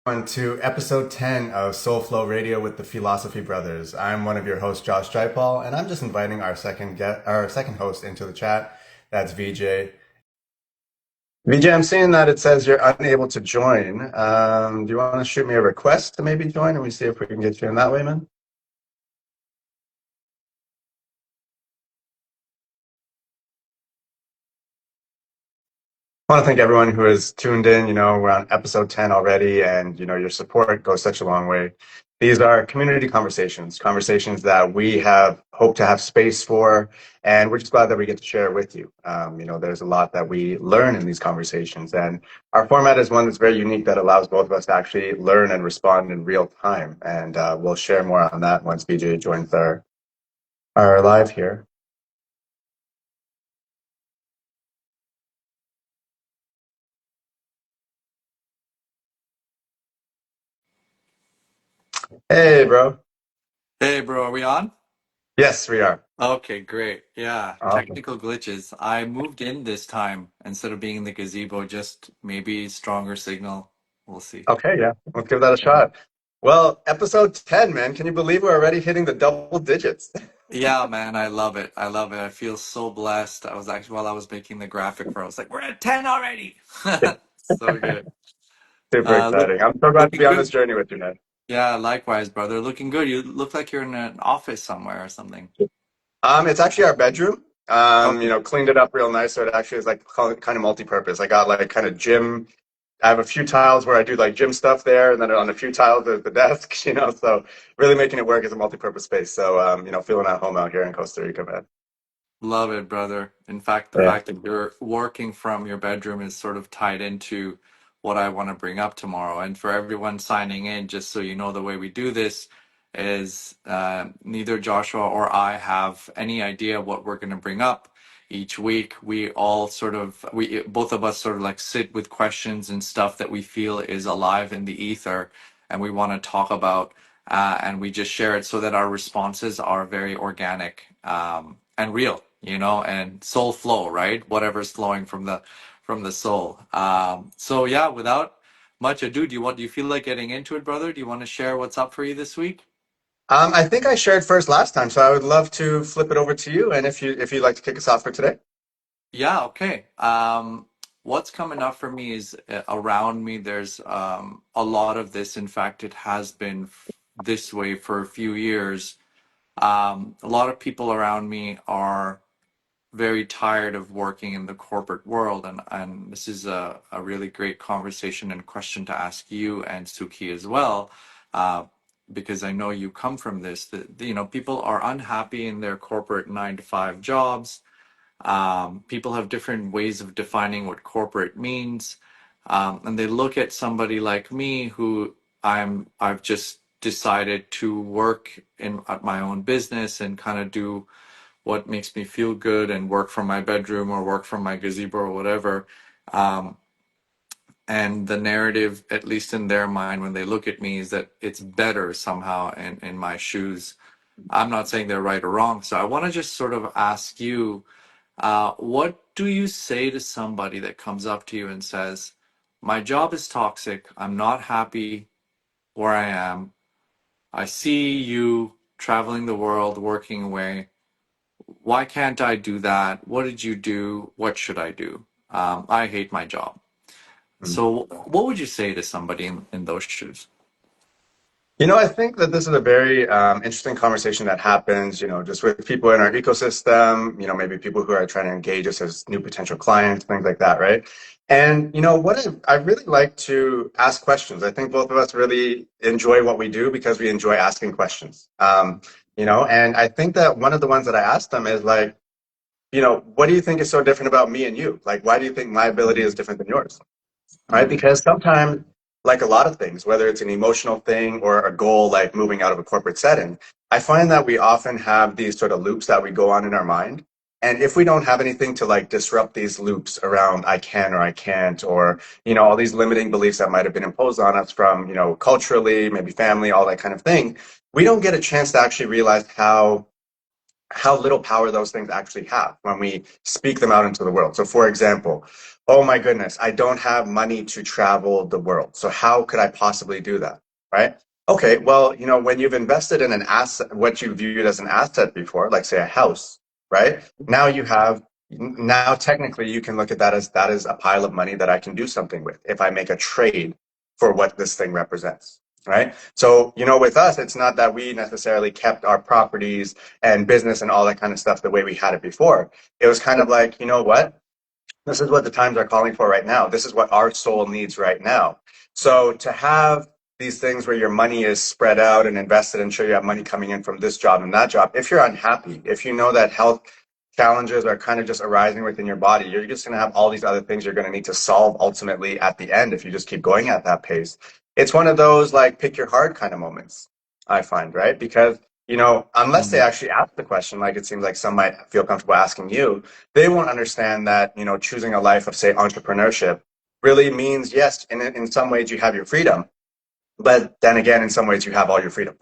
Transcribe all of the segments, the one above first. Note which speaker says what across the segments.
Speaker 1: To episode 10 of Soul Flow Radio with the Feel-Osophy brothers. I'm one of your hosts, Josh Dripal, and I'm just inviting our second host into the chat. That's VJ. VJ, I'm seeing that it says you're unable to join. Do you want to shoot me a request to maybe join, and we see if we can get you in that way, man? I want to thank everyone who has tuned in. We're on episode 10 already, and your support goes such a long way. These are community conversations, conversations that we have hoped to have space for, and we're just glad that we get to share it with you. There's a lot that we learn in these conversations, and our format is one that's very unique that allows both of us to actually learn and respond in real time. And we'll share more on that once BJ joins our live here. Hey, bro.
Speaker 2: Hey, bro, are we on?
Speaker 1: Yes, we are.
Speaker 2: Okay, great. Yeah,
Speaker 1: Awesome.
Speaker 2: technical glitches. I moved in this time instead of being in the gazebo, just maybe stronger signal. We'll see.
Speaker 1: Okay, yeah, let's give that a
Speaker 2: Yeah.
Speaker 1: shot. Well, episode 10, man. Can you believe we're already hitting the double digits?
Speaker 2: Yeah, man, I love it. I love it. I feel so blessed. I was actually, while I was making the graphic for it, I was like, we're at 10 already. So good.
Speaker 1: Super
Speaker 2: Look,
Speaker 1: exciting. I'm so glad to
Speaker 2: looking
Speaker 1: be on this
Speaker 2: good.
Speaker 1: journey with you, man.
Speaker 2: Yeah, likewise, brother. Looking good. You look like you're in an office somewhere or something.
Speaker 1: It's actually our bedroom.
Speaker 2: Okay.
Speaker 1: Cleaned it up real nice, so it actually is like kind of multi-purpose. I got like kind of gym. I have a few tiles where I do like gym stuff there, and then on a few tiles there's the desk. So really making it work as a multi-purpose space. So feeling at home out here in Costa Rica, man.
Speaker 2: Love it, brother. In fact, the
Speaker 1: Yeah.
Speaker 2: fact that you're working from your bedroom is sort of tied into what I want to bring up tomorrow. And for everyone signing in, just so you know, the way we do this is neither Joshua or I have any idea what we're going to bring up each week. We all sort of, we both of us sort of like sit with questions and stuff that we feel is alive in the ether, and we want to talk about, and we just share it so that our responses are very organic and real, and soul flow, right? Whatever's flowing from the soul. So yeah, without much ado, do you feel like getting into it, brother? Do you want to share what's up for you this week?
Speaker 1: I think I shared first last time, so I would love to flip it over to you, and if you'd like to kick us off for today.
Speaker 2: Yeah, okay. What's coming up for me is around me, there's a lot of this. In fact, it has been this way for a few years. A lot of people around me are very tired of working in the corporate world, and this is a really great conversation and question to ask you and Suki as well, uh, because I know you come from this, that people are unhappy in their corporate 9 to 5 jobs. People have different ways of defining what corporate means, and they look at somebody like me who I've just decided to work in at my own business and kind of do what makes me feel good and work from my bedroom or work from my gazebo or whatever. Um, and the narrative, at least in their mind, when they look at me, is that it's better somehow in my shoes. I'm not saying they're right or wrong. So I want to just sort of ask you, what do you say to somebody that comes up to you and says, my job is toxic. I'm not happy where I am. I see you traveling the world, working away. Why can't I do that? What did you do? What should I do? I hate my job. So, what would you say to somebody in those shoes?
Speaker 1: I think that this is a very interesting conversation that happens, just with people in our ecosystem, maybe people who are trying to engage us as new potential clients, things like that, right? And, what I really like to ask questions. I think both of us really enjoy what we do because we enjoy asking questions. And I think that one of the ones that I asked them is like, what do you think is so different about me and you? Like, why do you think my ability is different than yours? Right?
Speaker 2: Mm-hmm.
Speaker 1: Because sometimes, like a lot of things, whether it's an emotional thing or a goal like moving out of a corporate setting, I find that we often have these sort of loops that we go on in our mind. And if we don't have anything to like disrupt these loops around I can or I can't, or, all these limiting beliefs that might have been imposed on us from, culturally, maybe family, all that kind of thing, we don't get a chance to actually realize how how little power those things actually have when we speak them out into the world. So, for example, oh my goodness, I don't have money to travel the world. So, how could I possibly do that? Right? Okay, well, when you've invested in an asset, what you viewed as an asset before, like say a house, right? Now technically you can look at that is a pile of money that I can do something with if I make a trade for what this thing represents. Right. So, with us, it's not that we necessarily kept our properties and business and all that kind of stuff the way we had it before. It was kind of like, you know what? This is what the times are calling for right now. This is what our soul needs right now. So to have these things where your money is spread out and invested and sure you have money coming in from this job and that job, if you're unhappy, if you know that health challenges are kind of just arising within your body, you're just going to have all these other things you're going to need to solve ultimately at the end if you just keep going at that pace. It's one of those like pick your heart kind of moments, I find, right? Because, unless they
Speaker 2: Mm,
Speaker 1: actually ask the question, like it seems like some might feel comfortable asking you, they won't understand that, choosing a life of, say, entrepreneurship really means, yes, in some ways you have your freedom, but then again, in some ways you have all your freedom.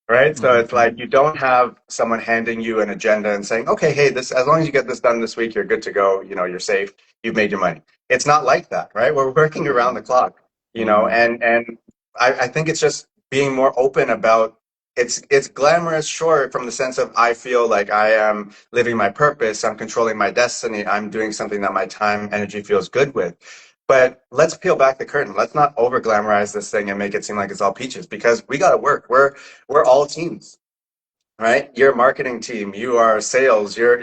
Speaker 1: Right? So it's like
Speaker 2: mhm,
Speaker 1: you don't have someone handing you an agenda and saying, okay, hey, this as long as you get this done this week, you're good to go, you're safe, you've made your money. It's not like that, right? We're working around the clock,
Speaker 2: mhm,
Speaker 1: and I think it's just being more open about it's glamorous, sure, from the sense of I feel like I am living my purpose, I'm controlling my destiny, I'm doing something that my time, energy feels good with. But let's peel back the curtain. Let's not over glamorize this thing and make it seem like it's all peaches because we got to work. We're all teams, right? You're a marketing team, you are sales, you're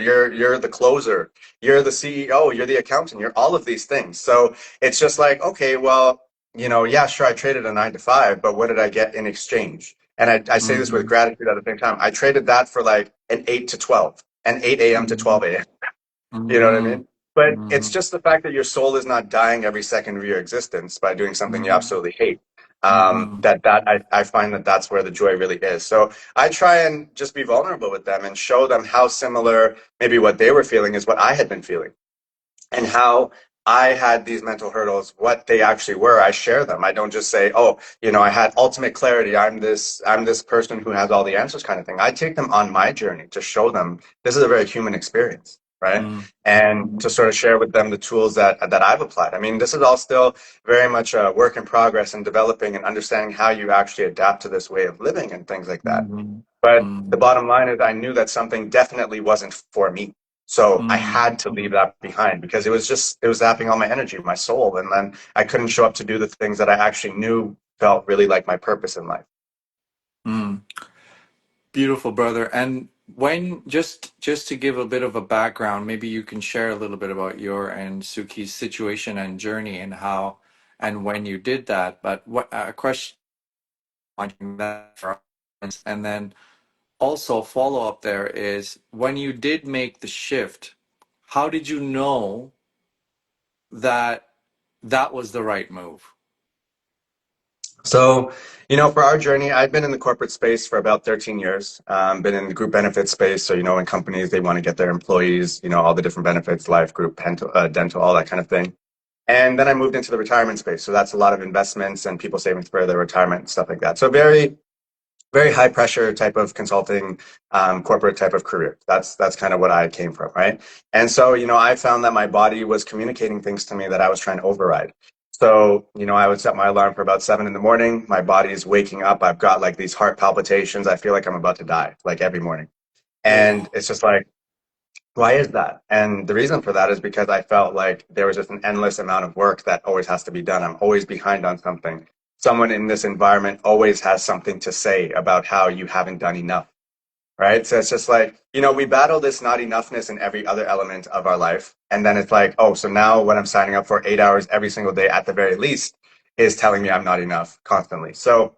Speaker 1: the closer, you're the CEO, you're the accountant, you're all of these things. So it's just like, okay, well, yeah, sure, I traded a 9 to 5, but what did I get in exchange? And I say this with
Speaker 2: mhm,
Speaker 1: gratitude at the same time. I traded that for like an 8 to 12, an 8 a.m. to
Speaker 2: mhm,
Speaker 1: 12 a.m. You know what I
Speaker 2: mhm,
Speaker 1: mean? But it's
Speaker 2: mhm,
Speaker 1: just the fact that your soul is not dying every second of your existence by doing something you
Speaker 2: mhm,
Speaker 1: absolutely hate.
Speaker 2: mhm,
Speaker 1: I find that that's where the joy really is. So I try and just be vulnerable with them and show them how similar maybe what they were feeling is what I had been feeling and how I had these mental hurdles, what they actually were. I share them. I don't just say, oh, I had ultimate clarity. I'm this person who has all the answers kind of thing. I take them on my journey to show them this is a very human experience, right?
Speaker 2: mhm,
Speaker 1: And to
Speaker 2: mhm,
Speaker 1: sort of share with them the tools that I've applied. I mean, this is all still very much a work in progress and developing and understanding how you actually adapt to this way of living and things like that.
Speaker 2: mhm,
Speaker 1: But the
Speaker 2: mhm,
Speaker 1: bottom line is I knew that something definitely wasn't for me. So I had to leave
Speaker 2: mhm,
Speaker 1: that behind because it was zapping all my energy, my soul. And then I couldn't show up to do the things that I actually knew felt really like my purpose in life.
Speaker 2: mhm. Beautiful, brother. And when just to give a bit of a background, maybe you can share a little bit about your and Suki's situation and journey and how and when you did that. But what a question on that for us. And then also follow up there is when you did make the shift, how did you know that that was the right move?
Speaker 1: So, for our journey, I've been in the corporate space for about 13 years. Been in the group benefits space. So, in companies, they want to get their employees, all the different benefits, life, group, dental, all that kind of thing. And then I moved into the retirement space. So that's a lot of investments and people saving for their retirement, stuff like that. So very, very high pressure type of consulting, corporate type of career. That's kind of what I came from, right? And so, I found that my body was communicating things to me that I was trying to override. So, I would set my alarm for about 7 in the morning. My body is waking up. I've got like these heart palpitations. I feel like I'm about to die, like every morning. And
Speaker 2: Oh.
Speaker 1: it's just like, why is that? And the reason for that is because I felt like there was just an endless amount of work that always has to be done. I'm always behind on something. Someone in this environment always has something to say about how you haven't done enough, right? So it's just like, we battle this not enoughness in every other element of our life. And then it's like, oh, so now what I'm signing up for 8 hours every single day at the very least is telling me I'm not enough constantly. So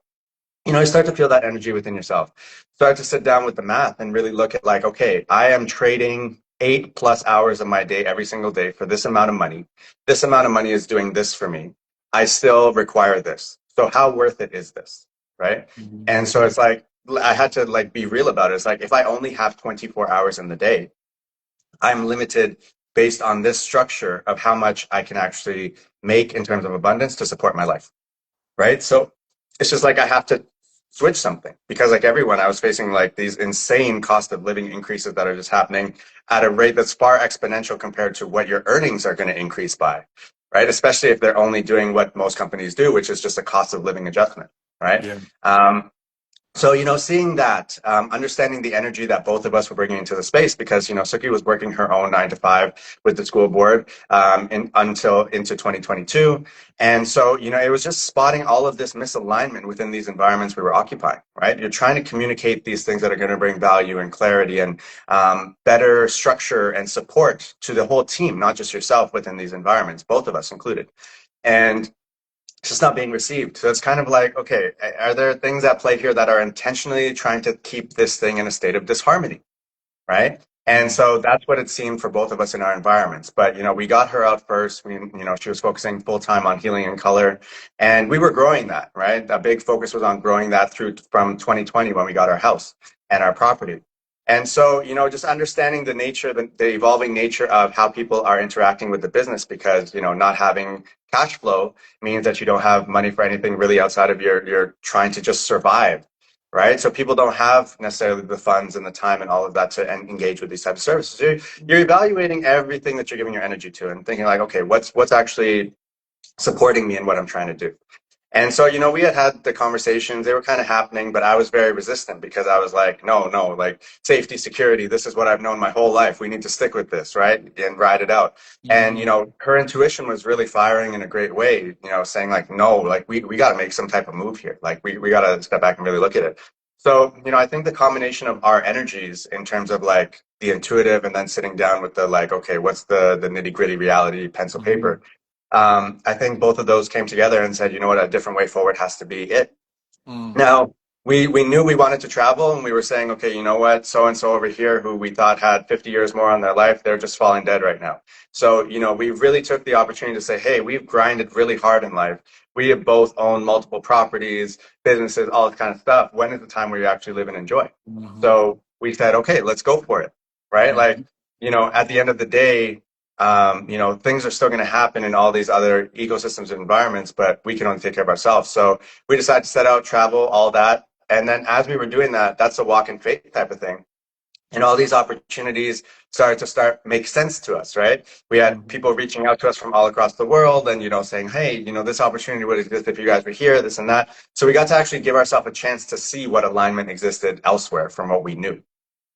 Speaker 1: you start to feel that energy within yourself. Start to sit down with the math and really look at like, okay, I am trading 8+ hours of my day every single day for this amount of money. This amount of money is doing this for me. I still require this. So how worth it is this? Right.
Speaker 2: Mhm,
Speaker 1: And so it's like, I had to like be real about it. It's like, if I only have 24 hours in the day, I'm limited based on this structure of how much I can actually make in terms of abundance to support my life. Right. So it's just like I have to switch something because like everyone, I was facing like these insane cost of living increases that are just happening at a rate that's far exponential compared to what your earnings are going to increase by, right? Especially if they're only doing what most companies do, which is just a cost of living adjustment, right?
Speaker 2: Yeah.
Speaker 1: So, seeing that, understanding the energy that both of us were bringing into the space, because, Suki was working her own 9 to 5 with the school board until into 2022. And so, it was just spotting all of this misalignment within these environments we were occupying, right? You're trying to communicate these things that are going to bring value and clarity and better structure and support to the whole team, not just yourself within these environments, both of us included. And it's just not being received. So it's kind of like, okay, are there things at play here that are intentionally trying to keep this thing in a state of disharmony? Right? And
Speaker 2: Mm,
Speaker 1: so that's what it seemed for both of us in our environments. But we got her out first. She was focusing full time on healing and color, and we were growing that. Right, a big focus was on growing that through from 2020 when we got our house and our property. And so just understanding the nature, the evolving nature of how people are interacting with the business, because not having cash flow means that you don't have money for anything really outside of your trying to just survive, right? So people don't have necessarily the funds and the time and all of that to engage with these types of services. So you're evaluating everything that you're giving your energy to and thinking like, okay, what's actually supporting me in what I'm trying to do? And so, we had the conversations, they were kind of happening, but I was very resistant because I was like, no, like safety, security, this is what I've known my whole life. We need to stick with this, right? And ride it out. And,
Speaker 2: mhm,
Speaker 1: her intuition was really firing in a great way, saying like, no, like we got to make some type of move here. Like we got to step back and really look at it. So, I think the combination of our energies in terms of like the intuitive and then sitting down with the like, okay, what's the nitty gritty reality, pencil
Speaker 2: mhm,
Speaker 1: paper? I think both of those came together and said, you know what, a different way forward has to be it.
Speaker 2: mm,
Speaker 1: Now, we knew we wanted to travel, and we were saying, okay, you know what, so and so over here who we thought had 50 years more on their life, they're just falling dead right now. So, we really took the opportunity to say, hey, we've grinded really hard in life. We have both owned multiple properties, businesses, all this kind of stuff. When is the time where you actually live and enjoy?
Speaker 2: mhm,
Speaker 1: So we said, okay, let's go for it. Right? Like,
Speaker 2: mhm,
Speaker 1: at the end of the day, things are still going to happen in all these other ecosystems and environments, but we can only take care of ourselves. So we decided to set out, travel, all that. And then as we were doing that, that's a walk in faith type of thing. And all these opportunities started to make sense to us, right? We had
Speaker 2: mhm,
Speaker 1: people reaching out to us from all across the world and, saying, hey, this opportunity would exist if you guys were here, this and that. So we got to actually give ourselves a chance to see what alignment existed elsewhere from what we knew,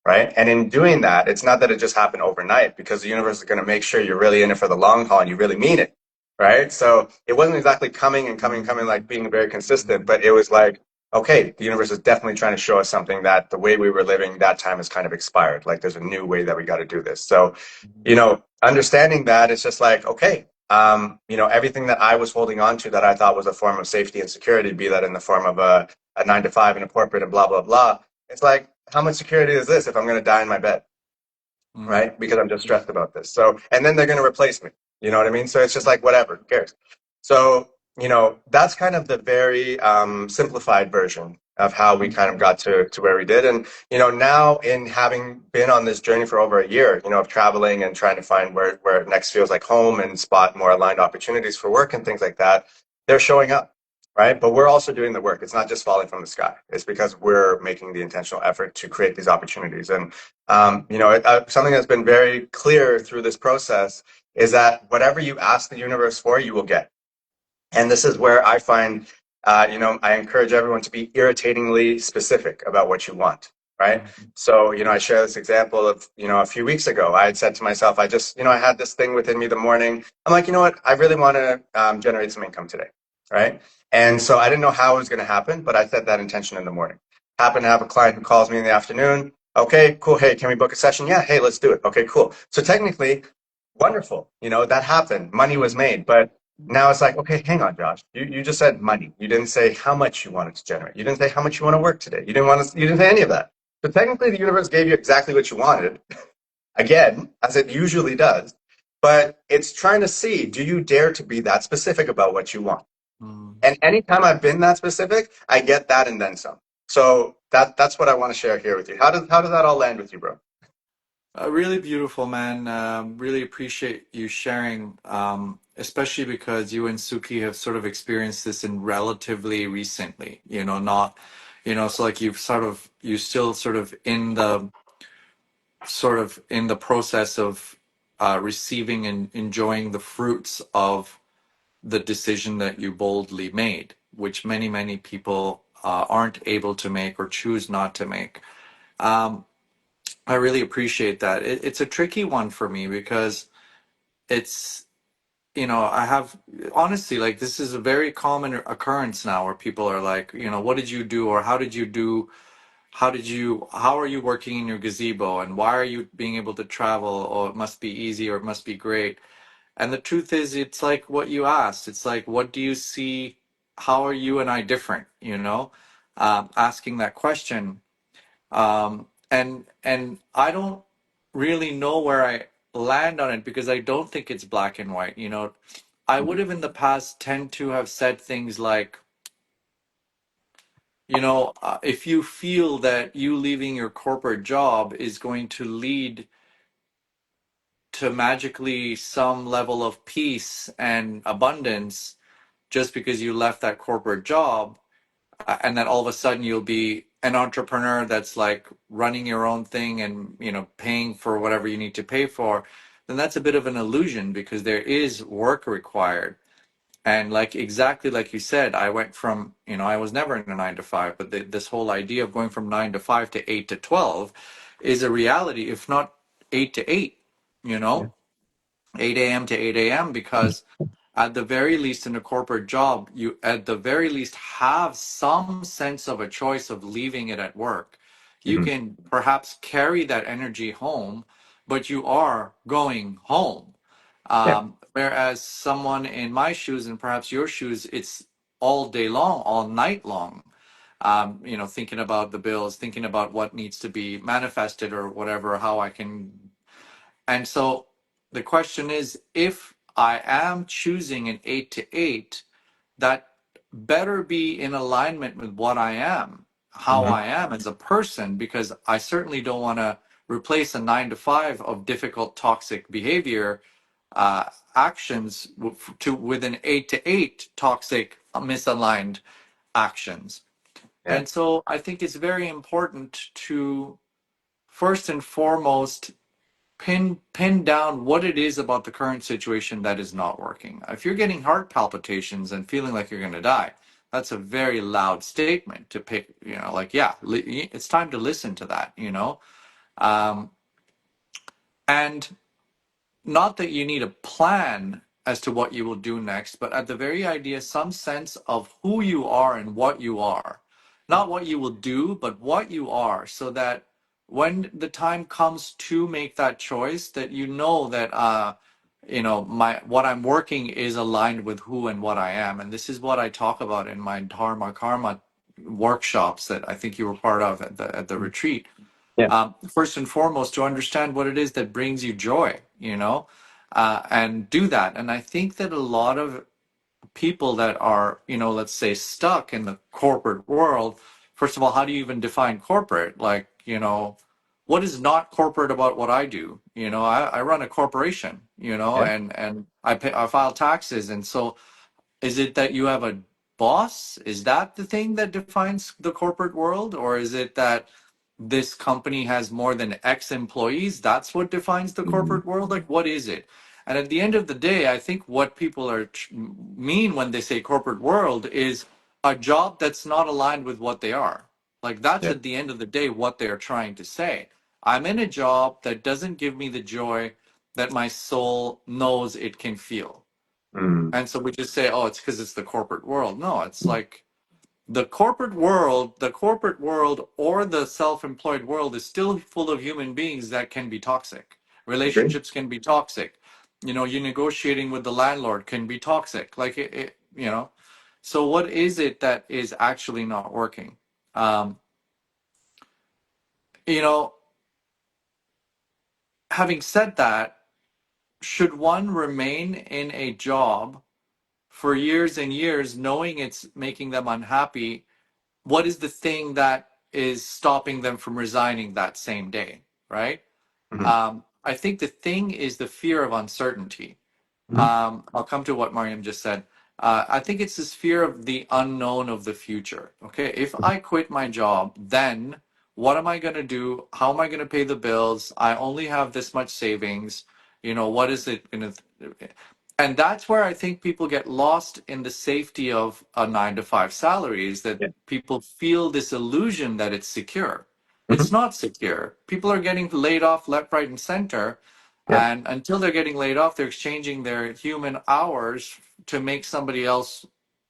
Speaker 1: right? And in doing that, it's not that it just happened overnight because the universe is going to make sure you're really in it for the long haul and you really mean it, right? So it wasn't exactly coming and coming, coming, like being very consistent, but it was like, okay, the universe is definitely trying to show us something that the way we were living that time has kind of expired. Like there's a new way that we got to do this. So, understanding that, it's just like, okay, everything that I was holding on to that I thought was a form of safety and security, be that in the form of a 9 to 5 in a corporate and blah, blah, blah. It's like, how much security is this if I'm going to die in my bed,
Speaker 2: mhm,
Speaker 1: right? Because I'm just stressed about this. So, and then they're going to replace me. You know what I mean? So it's just like, whatever, who cares? So, that's kind of the very simplified version of how we kind of
Speaker 2: mhm,
Speaker 1: got to where we did. And, now in having been on this journey for over a year, of traveling and trying to find where it next feels like home and spot more aligned opportunities for work and things like that, they're showing up. Right. But we're also doing the work. It's not just falling from the sky. It's because we're making the intentional effort to create these opportunities. And, something that's been very clear through this process is that whatever you ask the universe for, you will get. And this is where I find, I encourage everyone to be irritatingly specific about what you want, right?
Speaker 2: mhm,
Speaker 1: So, I share this example of, a few weeks ago, I had said to myself, I just, I had this thing within me the morning. I'm like, you know what? I really want to generate some income today, right? And so I didn't know how it was going to happen, but I set that intention in the morning. Happen to have a client who calls me in the afternoon. Okay, cool. Hey, can we book a session? Yeah. Hey, let's do it. Okay, cool. So technically, wonderful. That happened. Money was
Speaker 2: mhm,
Speaker 1: made, but now it's like, okay, hang on, Josh. You just said money. You didn't say how much you wanted to generate. You didn't say how much you want to work today. You didn't say any of that. So technically the universe gave you exactly what you wanted, again, as it usually does. But it's trying to see, do you dare to be that specific about what you want?
Speaker 2: mhm.
Speaker 1: And anytime I've been that specific, I get that and then some. So that's what I want to share here with you. How does that all land with you, bro?
Speaker 2: Really beautiful, man. Really appreciate you sharing, especially because you and Suki have sort of experienced this in relatively recently, not So like you still sort of in the process of receiving and enjoying the fruits of the decision that you boldly made, which many people aren't able to make or choose not to make. Um, I really appreciate that. It's a tricky one for me because it's, I have honestly, like, this is a very common occurrence now where people are like, what did you do, or how did you do? How are you working in your gazebo, and why are you being able to travel? Or it must be easy, or it must be great. And the truth is, it's like what you asked. It's like, what do you see? How are you and I different? Asking that question. And I don't really know where I land on it because I don't think it's black and white. I would have in the past tend to have said things like, if you feel that you leaving your corporate job is going to lead to magically some level of peace and abundance just because you left that corporate job, and then all of a sudden you'll be an entrepreneur that's like running your own thing and paying for whatever you need to pay for, then that's a bit of an illusion because there is work required. And like exactly like you said, I went from, I was never in a 9 to 5, but this whole idea of going from 9 to 5 to 8 to 12 is a reality, if not 8 to 8, you
Speaker 1: Yeah.
Speaker 2: know, 8 a.m. to 8 a.m. because at the very least in a corporate job, you at the very least have some sense of a choice of leaving it at work. You
Speaker 1: Hmm.
Speaker 2: can perhaps carry that energy home, but you are going home.
Speaker 1: Yeah.
Speaker 2: Whereas someone in my shoes and perhaps your shoes, it's all day long, all night long. Thinking about the bills, thinking about what needs to be manifested or whatever, how I can. And so the question is, if I am choosing an 8 to 8, that better be in alignment with what I am, how
Speaker 1: Hmm.
Speaker 2: I am as a person, because I certainly don't want to replace a 9 to 5 of difficult, toxic behavior uh, actions with an 8 to 8 toxic, misaligned actions.
Speaker 1: Yeah.
Speaker 2: And so I think it's very important to first and foremost pin down what it is about the current situation that is not working. If you're getting heart palpitations and feeling like you're going to die, that's a very loud statement to pick. Like, yeah, it's time to listen to that. Um, and not that you need a plan as to what you will do next, but at the very idea, some sense of who you are and what you are. Not what you will do, but what you are, so that when the time comes to make that choice, that that my what I'm working is aligned with who and what I am. And this is what I talk about in my Dharma Karma workshops that I think you were part of at the retreat.
Speaker 1: Yeah.
Speaker 2: First and foremost, to understand what it is that brings you joy, and do that. And I think that a lot of people that are, let's say, stuck in the corporate world, first of all, how do you even define corporate? Like, what is not corporate about what I do? I run a corporation,
Speaker 1: Yeah.
Speaker 2: and I file taxes. And so is it that you have a boss? Is that the thing that defines the corporate world? Or is it that this company has more than X employees? That's what defines the
Speaker 1: Hmm.
Speaker 2: corporate world? Like, what is it? And at the end of the day, I think what people mean when they say corporate world is a job that's not aligned with what they are. Like, that's
Speaker 1: Yeah.
Speaker 2: at the end of the day what they're trying to say. I'm in a job that doesn't give me the joy that my soul knows it can feel.
Speaker 1: Mm.
Speaker 2: And so we just say, oh, it's because it's the corporate world. No, it's like the corporate world or the self-employed world is still full of human beings that can be toxic.
Speaker 1: Agree.
Speaker 2: Relationships can be toxic. You negotiating with the landlord can be toxic. Like So what is it that is actually not working? Um, you know, Having said that, should one remain in a job for years and years knowing it's making them unhappy? What is the thing that is stopping them from resigning that same day, right?
Speaker 1: Hmm.
Speaker 2: I think the thing is the fear of uncertainty.
Speaker 1: Hmm.
Speaker 2: I'll come to what Mariam just said. I think it's this fear of the unknown of the future. Okay, if I quit my job, then what am I going to do? How am I going to pay the bills? I only have this much savings. What is it going to? And that's where I think people get lost in the safety of a 9 to 5 salary, is that
Speaker 1: Yeah.
Speaker 2: people feel this illusion that it's secure. It's
Speaker 1: Hmm.
Speaker 2: not secure. People are getting laid off left, right, and center.
Speaker 1: Yeah.
Speaker 2: And until they're getting laid off, they're exchanging their human hours to make somebody else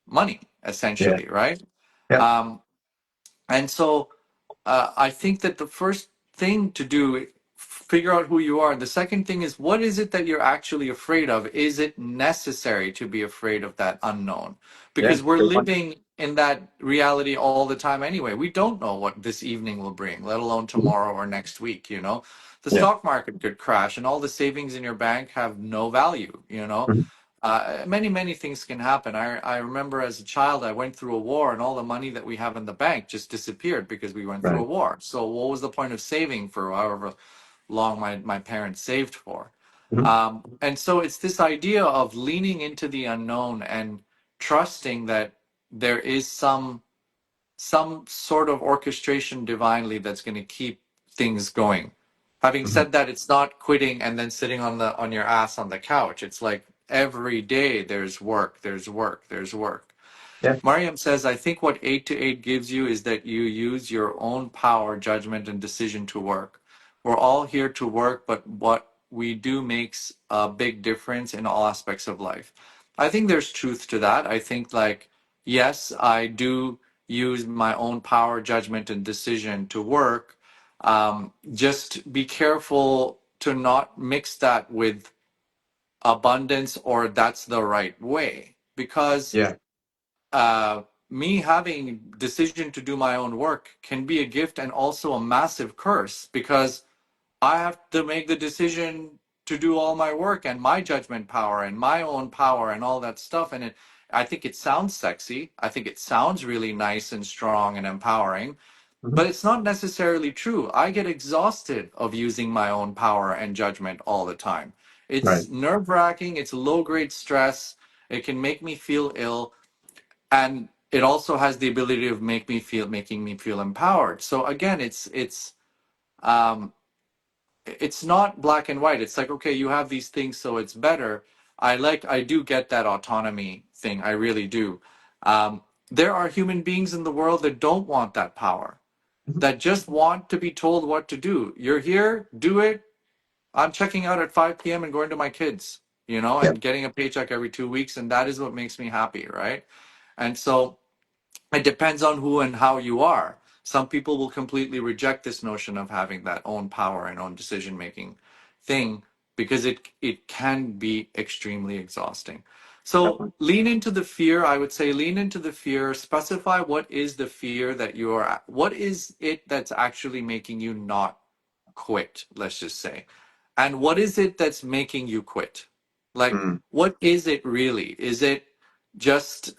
Speaker 2: money,
Speaker 1: Yeah.
Speaker 2: essentially, right?
Speaker 1: Yeah.
Speaker 2: Um, and so I think that the first thing to do, figure out who you are. The second thing is, what is it that you're actually afraid of? Is it necessary to be afraid of that unknown?
Speaker 1: Yeah.
Speaker 2: Because we're
Speaker 1: Good point.
Speaker 2: living in that reality all the time anyway. We don't know what this evening will bring, let alone
Speaker 1: Mhm.
Speaker 2: tomorrow or next week. The
Speaker 1: Yeah.
Speaker 2: stock market could crash and all the savings in your bank have no value.
Speaker 1: Mhm.
Speaker 2: Many, many things can happen. I remember as a child, I went through a war and all the money that we have in the bank just disappeared because we went through a
Speaker 1: Right.
Speaker 2: war. So what was the point of saving for however long my parents saved for?
Speaker 1: Mhm.
Speaker 2: And so it's this idea of leaning into the unknown and trusting that there is some sort of orchestration divinely that's going to keep things going. Having
Speaker 1: Mhm.
Speaker 2: said that, it's not quitting and then sitting on your ass on the couch. It's like every day there's work, there's work, there's work.
Speaker 1: Yeah.
Speaker 2: Mariam says, I think what 8 to 8 gives you is that you use your own power, judgment, and decision to work. We're all here to work, but what we do makes a big difference in all aspects of life. I think there's truth to that. I think, like, yes, I do use my own power, judgment, and decision to work. Just be careful to not mix that with abundance or that's the right way. Because
Speaker 1: Yeah.
Speaker 2: uh, me having decision to do my own work can be a gift and also a massive curse, because I have to make the decision to do all my work and my judgment power and my own power and all that stuff. And I think it sounds sexy. I think it sounds really nice and strong and empowering,
Speaker 1: Mhm.
Speaker 2: but it's not necessarily true. I get exhausted of using my own power and judgment all the time.
Speaker 1: Right.
Speaker 2: It's nerve wracking. It's low grade stress. It can make me feel ill, and it also has the ability of making me feel empowered. So again, um it's not black and white. It's like, okay, you have these things, so it's better. I do get that autonomy thing. I really do. There are human beings in the world that don't want that power,
Speaker 1: Mhm.
Speaker 2: that just want to be told what to do. You're here, do it. I'm checking out at 5 p.m. and going to my kids,
Speaker 1: Yeah.
Speaker 2: and getting a paycheck every 2 weeks, and that is what makes me happy, right? And so it depends on who and how you are. Some people will completely reject this notion of having that own power and own decision making thing, because it can be extremely exhausting. So
Speaker 1: Definitely.
Speaker 2: lean into the fear. I would say lean into the fear. Specify what is the fear that you are. What is it that's actually making you not quit? Let's just say, and what is it that's making you quit? Like,
Speaker 1: Mm.
Speaker 2: what is it really? Is it just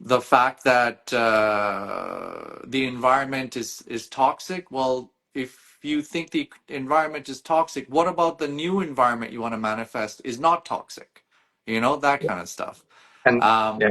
Speaker 2: the fact that the environment is toxic? Well, if you think the environment is toxic, what about the new environment you want to manifest is not toxic? That kind of stuff.
Speaker 1: And
Speaker 2: Um,
Speaker 1: yeah.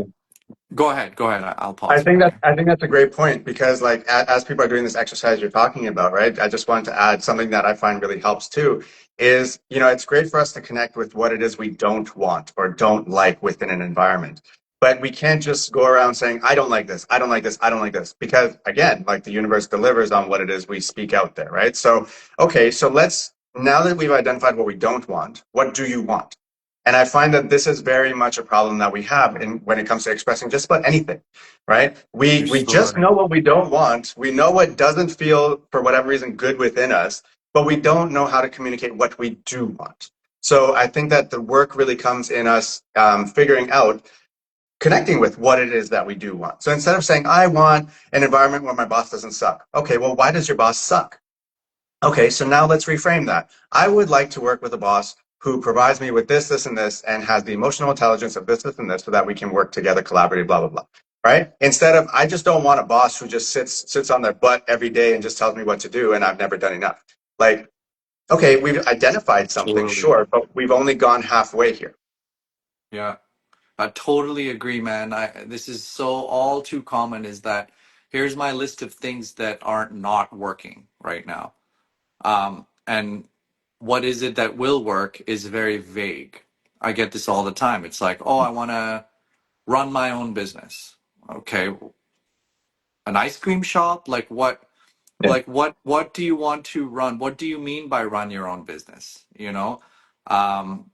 Speaker 2: go ahead. I'll pause for now.
Speaker 1: I think that's a great point because like as people are doing this exercise you're talking about, right? I just wanted to add something that I find really helps too is, it's great for us to connect with what it is we don't want or don't like within an environment. But we can't just go around saying, I don't like this, I don't like this, I don't like this. Because again, like the universe delivers on what it is we speak out there, right? So, okay, so now that we've identified what we don't want, what do you want? And I find that this is very much a problem that we have when it comes to expressing just about anything, right?
Speaker 2: You're
Speaker 1: We
Speaker 2: so
Speaker 1: just
Speaker 2: right.
Speaker 1: know what we don't want. We know what doesn't feel, for whatever reason, good within us, but we don't know how to communicate what we do want. So I think that the work really comes in us figuring out, connecting with what it is that we do want. So instead of saying, I want an environment where my boss doesn't suck. Okay, well, why does your boss suck? Okay, so now let's reframe that. I would like to work with a boss who provides me with this, this, and this, and has the emotional intelligence of this, this, and this, so that we can work together, collaborate, blah, blah, blah. Right? Instead of, I just don't want a boss who just sits on their butt every day and just tells me what to do, and I've never done enough. Like, okay, we've identified something,
Speaker 2: Totally.
Speaker 1: sure, but we've only gone halfway here.
Speaker 2: Yeah. I totally agree, man. This is so all too common is that here's my list of things that aren't not working right now. And what is it that will work is very vague. I get this all the time. It's like, oh, I want to run my own business. Okay, an ice cream shop? Like what?
Speaker 1: Yeah.
Speaker 2: What do you want to run? What do you mean by run your own business? You know, um,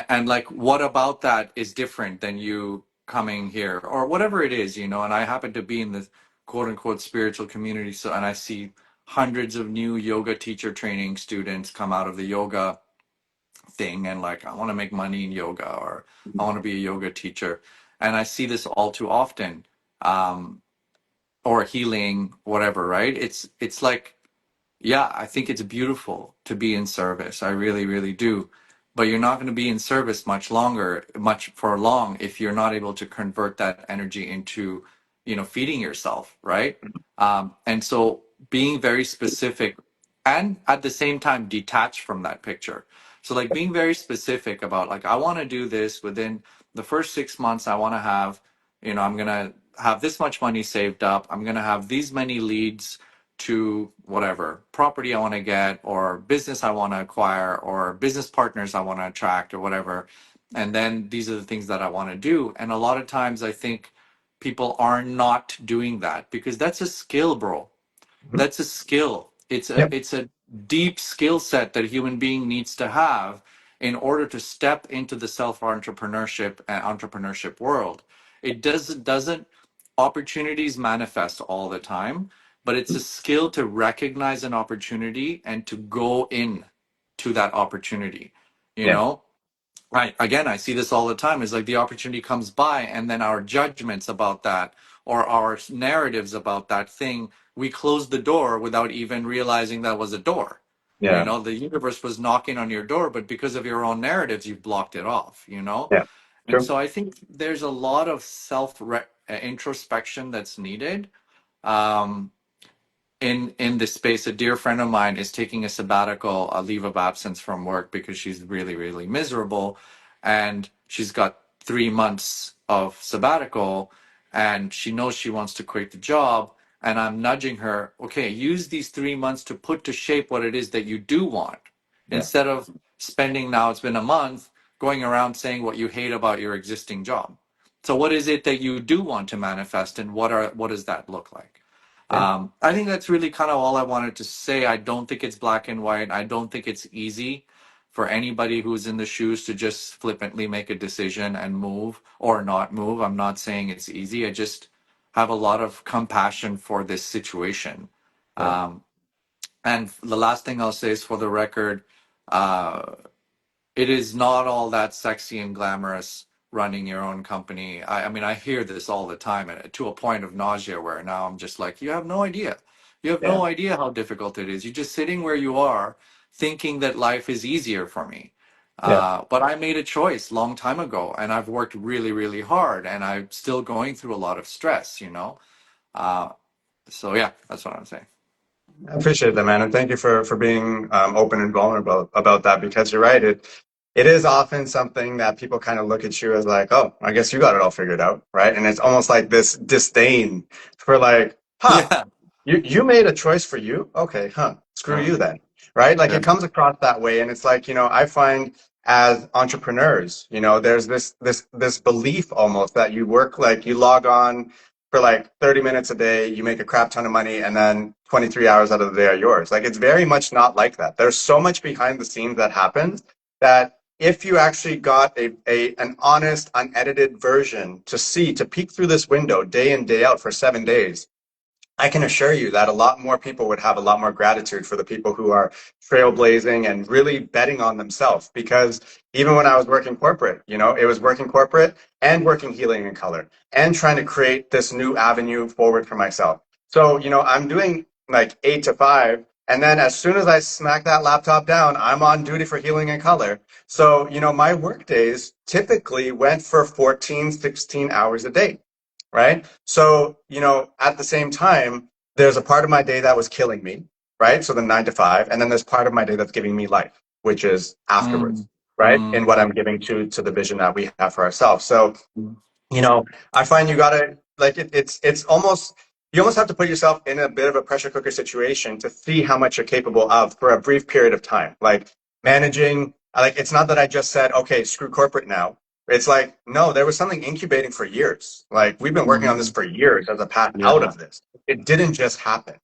Speaker 2: and like what about that is different than you coming here or whatever it is, you know? And I happen to be in the quote unquote spiritual community, so and I see hundreds of new yoga teacher training students come out of the yoga thing and like I want to make money in yoga or I want to be a yoga teacher, and I see this all too often. Or healing, whatever, right? It's like, yeah, I think it's beautiful to be in service. I really, really do. But you're not going to be in service much longer, much for long, if you're not able to convert that energy into, you know, feeding yourself, right? And so being very specific and at the same time detached from that picture. So like being very specific about like, I want to do this within the first 6 months. I want to have, you know, I'm going to have this much money saved up. I'm going to have these many leads to whatever property I want to get or business I want to acquire or business partners I want to attract or whatever. And then these are the things that I want to do. And a lot of times I think people are not doing that because that's a skill, bro.
Speaker 1: Mhm.
Speaker 2: That's a skill. It's
Speaker 1: Yeah.
Speaker 2: a deep skill set that a human being needs to have in order to step into the self entrepreneurship and entrepreneurship world. It doesn't opportunities manifest all the time, but it's a skill to recognize an opportunity and to go in to that opportunity. You
Speaker 1: Yeah.
Speaker 2: know, right. Again, I see this all the time. Is like the opportunity comes by, and then our judgments about that or our narratives about that thing, we close the door without even realizing that was a door. You
Speaker 1: Yeah.
Speaker 2: know, the universe was knocking on your door, but because of your own narratives, you've blocked it off, you know?
Speaker 1: Yeah.
Speaker 2: And
Speaker 1: True.
Speaker 2: so I think there's a lot of self introspection that's needed. Um, in this space, a dear friend of mine is taking a sabbatical, a leave of absence from work because she's really, really miserable, and she's got 3 months of sabbatical, and she knows she wants to quit the job. And I'm nudging her, okay, use these 3 months to put to shape what it is that you do want,
Speaker 1: Yeah.
Speaker 2: instead of spending now it's been a month going around saying what you hate about your existing job. So what is it that you do want to manifest, and what does that look like?
Speaker 1: Yeah.
Speaker 2: I think that's really kind of all I wanted to say. I don't think it's black and white. I don't think it's easy for anybody who's in the shoes to just flippantly make a decision and move or not move. I'm not saying it's easy. I just have a lot of compassion for this situation.
Speaker 1: Yeah.
Speaker 2: Um, and the last thing I'll say is for the record, uh, it is not all that sexy and glamorous running your own company. I mean, I hear this all the time and to a point of nausea where now I'm just like, you have no idea. You have
Speaker 1: Yeah.
Speaker 2: no idea how difficult it is. You're just sitting where you are thinking that life is easier for me.
Speaker 1: Yeah.
Speaker 2: But I made a choice long time ago and I've worked really, really hard and I'm still going through a lot of stress, you know? Uh, so yeah, that's what I'm saying.
Speaker 1: I appreciate that, man, and thank you for being open and vulnerable about that because you're right. It is often something that people kind of look at you as like, oh, I guess you got it all figured out, right? And it's almost like this disdain for like, huh,
Speaker 2: Yeah.
Speaker 1: you made a choice for you? Okay, huh. Screw
Speaker 2: Uh,
Speaker 1: you then. Right? Like
Speaker 2: yeah.
Speaker 1: it comes across that way. And it's like, I find as entrepreneurs, there's this belief almost that you work like you log on for like 30 minutes a day, you make a crap ton of money, and then 23 hours out of the day are yours. Like it's very much not like that. There's so much behind the scenes that happens that if you actually got an honest, unedited version to peek through this window day in, day out for 7 days, I can assure you that a lot more people would have a lot more gratitude for the people who are trailblazing and really betting on themselves. Because even when I was working corporate, it was working corporate and working healing in color and trying to create this new avenue forward for myself. So, I'm doing like 8 to 5. And then as soon as I smack that laptop down, I'm on duty for healing in color. So, my work days typically went for 14, 16 hours a day, right? So, at the same time, there's a part of my day that was killing me, right? So the 9 to 5, and then there's part of my day that's giving me life, which is
Speaker 2: Mm,
Speaker 1: afterwards. right? In what
Speaker 2: mm,
Speaker 1: I'm giving to the vision that we have for ourselves. So,
Speaker 2: mm,
Speaker 1: you know, I find you gotta like it's almost you almost have to put yourself in a bit of a pressure cooker situation to see how much you're capable of for a brief period of time. Like managing, like it's not that I just said, okay, screw corporate now. It's like, no, there was something incubating for years. Like we've been working on this
Speaker 2: mm.
Speaker 1: for years as a path out
Speaker 2: Yeah,
Speaker 1: of this. It didn't just happen,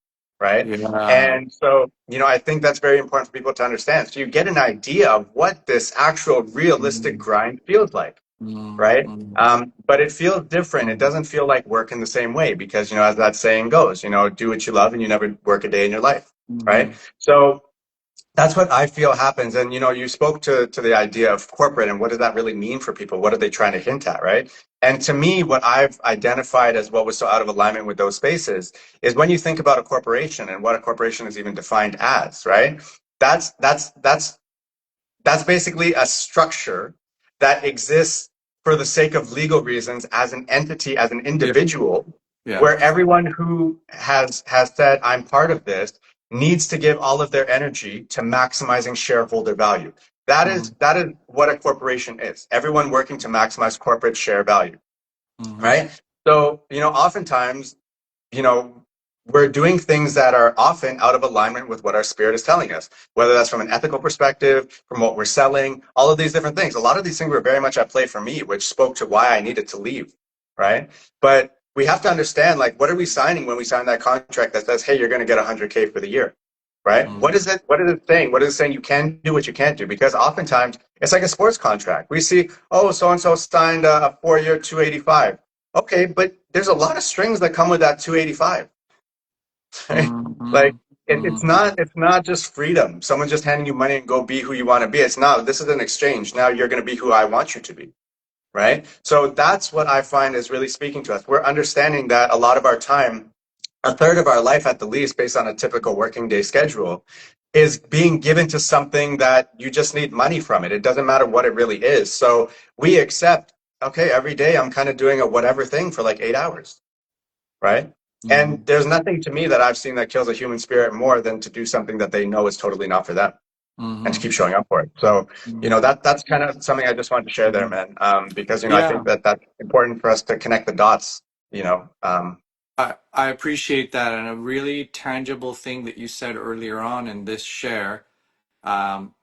Speaker 1: right?
Speaker 2: yeah.
Speaker 1: And so, you know, I think that's very important for people to understand. So you get an idea of what this actual realistic
Speaker 2: Mm,
Speaker 1: grind feels like,
Speaker 2: mm,
Speaker 1: right?
Speaker 2: mm,
Speaker 1: But it feels different. It
Speaker 2: mm,
Speaker 1: doesn't feel like work in the same way because, you know, as that saying goes, you know, do what you love and you never work a day in your life, right?
Speaker 2: mhm.
Speaker 1: So that's what I feel happens. And, you know, you spoke to the idea of corporate and what does that really mean for people? What are they trying to hint at, right? And to me, what I've identified as what was so out of alignment with those spaces is when you think about a corporation and what a corporation is even defined as, right? That's basically a structure that exists for the sake of legal reasons as an entity, as an
Speaker 2: Yeah,
Speaker 1: individual,
Speaker 2: yeah.
Speaker 1: where everyone who has said, I'm part of this, needs to give all of their energy to maximizing shareholder value.
Speaker 2: Mm,
Speaker 1: That is what a corporation is. Everyone working to maximize corporate share value,
Speaker 2: mhm,
Speaker 1: right? So, you know, oftentimes you know, we're doing things that are often out of alignment with what our spirit is telling us, whether that's from an ethical perspective, from what we're selling, all of these different things. A lot of these things were very much at play for me, which spoke to why I needed to leave, right? But we have to understand, like, what are we signing when we sign that contract that says, hey, you're going to get 100K for the year, right?
Speaker 2: mm,
Speaker 1: What is it saying? What is it saying you can do what you can't do? Because oftentimes it's like a sports contract. We see, oh, so and so signed a 4 year 285. Okay, but there's a lot of strings that come with that 285. Right? Like
Speaker 2: mhm,
Speaker 1: it's not just freedom. Someone just handing you money and go be who you want to be. It's not. This is an exchange. Now you're going to be who I want you to be. Right? So that's what I find is really speaking to us. We're understanding that a lot of our time, a third of our life at the least, based on a typical working day schedule, is being given to something that you just need money from it. It doesn't matter what it really is. So we accept, okay, every day I'm kind of doing a whatever thing for like 8 hours, right? And
Speaker 2: mhm,
Speaker 1: there's nothing to me that I've seen that kills a human spirit more than to do something that they know is totally not for them and to
Speaker 2: mhm,
Speaker 1: keep showing up for it. So, you know,
Speaker 2: mhm,
Speaker 1: that's kind of something I just wanted to share there,
Speaker 2: mhm.
Speaker 1: man. Because, you know, I think
Speaker 2: Yeah,
Speaker 1: that that's important for us to connect the dots, you know.
Speaker 2: I appreciate that. And a really tangible thing that you said earlier on in this share um,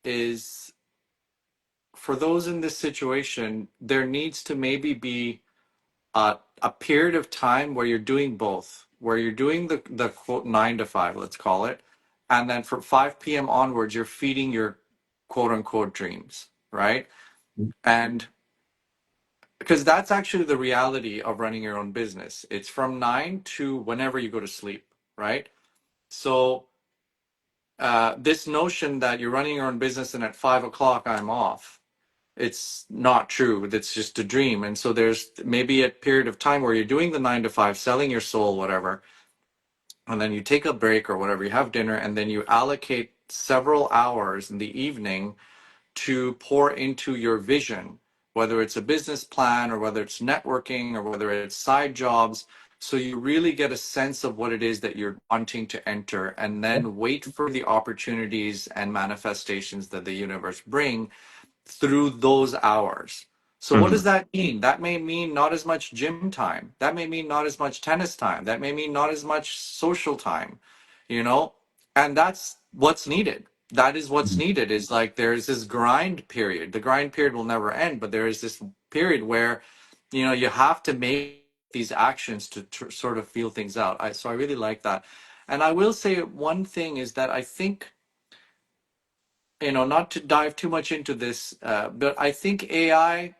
Speaker 2: is for those in this situation, there needs to maybe be a period of time where you're doing both, where you're doing the quote 9 to 5, let's call it, and then from 5 p.m. onwards, you're feeding your quote unquote dreams, right? And because that's actually the reality of running your own business. It's from 9 to whenever you go to sleep, right? So this notion that you're running your own business and at 5 o'clock I'm off, it's not true. That's just a dream. And so there's maybe a period of time where you're doing the 9 to 5, selling your soul, whatever, and then you take a break or whatever, you have dinner, and then you allocate several hours in the evening to pour into your vision, whether it's a business plan or whether it's networking or whether it's side jobs. So you really get a sense of what it is that you're wanting to enter and then wait for the opportunities and manifestations that the universe bring through those hours. So what does
Speaker 1: Mhm.
Speaker 2: that mean? That may mean not as much gym time. That may mean not as much tennis time. That may mean not as much social time, you know? And that's what's needed. That is what's needed is like there's this grind period. The grind period will never end, but there is this period where, you know, you have to make these actions to sort of feel things out. So I really like that. And I will say one thing is that I think, you know, not to dive too much into this, but I think AI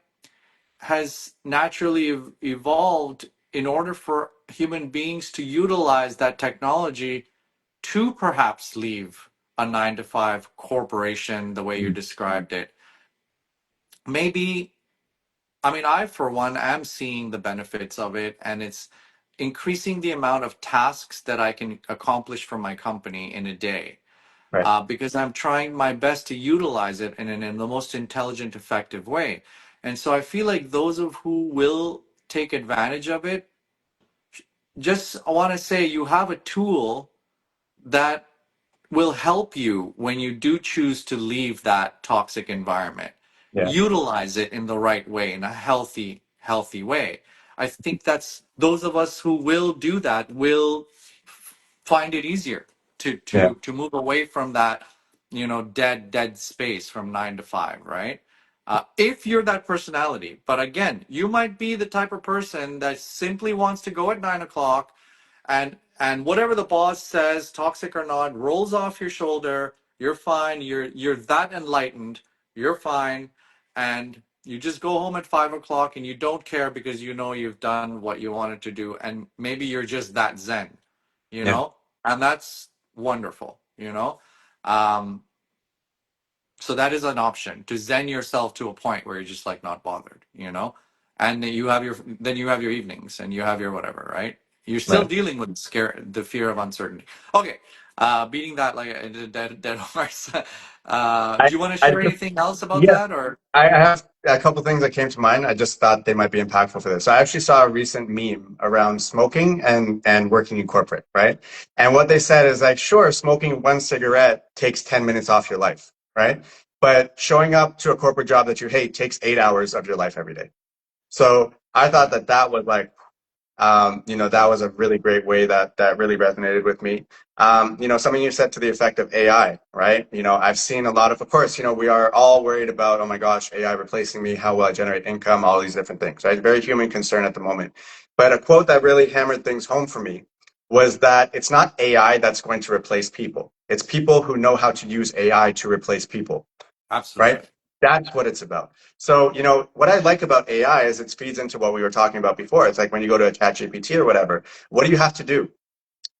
Speaker 2: has naturally evolved in order for human beings to utilize that technology to perhaps leave a 9 to 5 corporation the way you described it. Maybe, I mean, I, for one, am seeing the benefits of it, and it's increasing the amount of tasks that I can accomplish for my company in a day.
Speaker 1: Right.
Speaker 2: Because I'm trying my best to utilize it in the most intelligent, effective way. And so I feel like those of who will take advantage of it, just I want to say you have a tool that will help you when you do choose to leave that toxic environment.
Speaker 1: Yeah.
Speaker 2: Utilize it in the right way, in a healthy way. I think that's those of us who will do that will find it easier to
Speaker 1: Yeah.
Speaker 2: move away from that, dead space from 9 to 5, right? If you're that personality, but again, you might be the type of person that simply wants to go at 9 o'clock, and whatever the boss says, toxic or not, rolls off your shoulder. You're fine. You're that enlightened. You're fine, and you just go home at 5 o'clock, and you don't care because you know you've done what you wanted to do, and maybe you're just that zen,
Speaker 1: Yeah.
Speaker 2: and that's wonderful. Um, so that is an option, to zen yourself to a point where you're just like not bothered, and then you have your evenings and you have your whatever, right? You're still
Speaker 1: Right.
Speaker 2: dealing with the fear of uncertainty. Okay, beating that like a dead horse.
Speaker 1: I,
Speaker 2: Do you want to
Speaker 1: I
Speaker 2: share
Speaker 1: just,
Speaker 2: anything else about
Speaker 1: yeah,
Speaker 2: that, or?
Speaker 1: I have a couple things that came to mind. I just thought they might be impactful for this. So I actually saw a recent meme around smoking and working in corporate, right? And what they said is like, sure, smoking one cigarette takes 10 minutes off your life, right? But showing up to a corporate job that you hate takes 8 hours of your life every day. So I thought
Speaker 2: Yeah.
Speaker 1: that that was like that was a really great way that really resonated with me. Something you said to the effect of AI, right? I've seen a lot of course, we are all worried about, oh my gosh, AI replacing me, how will I generate income, all these different things, right? Very human concern at the moment. But a quote that really hammered things home for me was that it's not AI that's going to replace people. It's people who know how to use AI to replace people, right?
Speaker 2: Absolutely.
Speaker 1: That's what it's about. So, what I like about AI is it feeds into what we were talking about before. It's like when you go to a chat GPT or whatever, what do you have to do?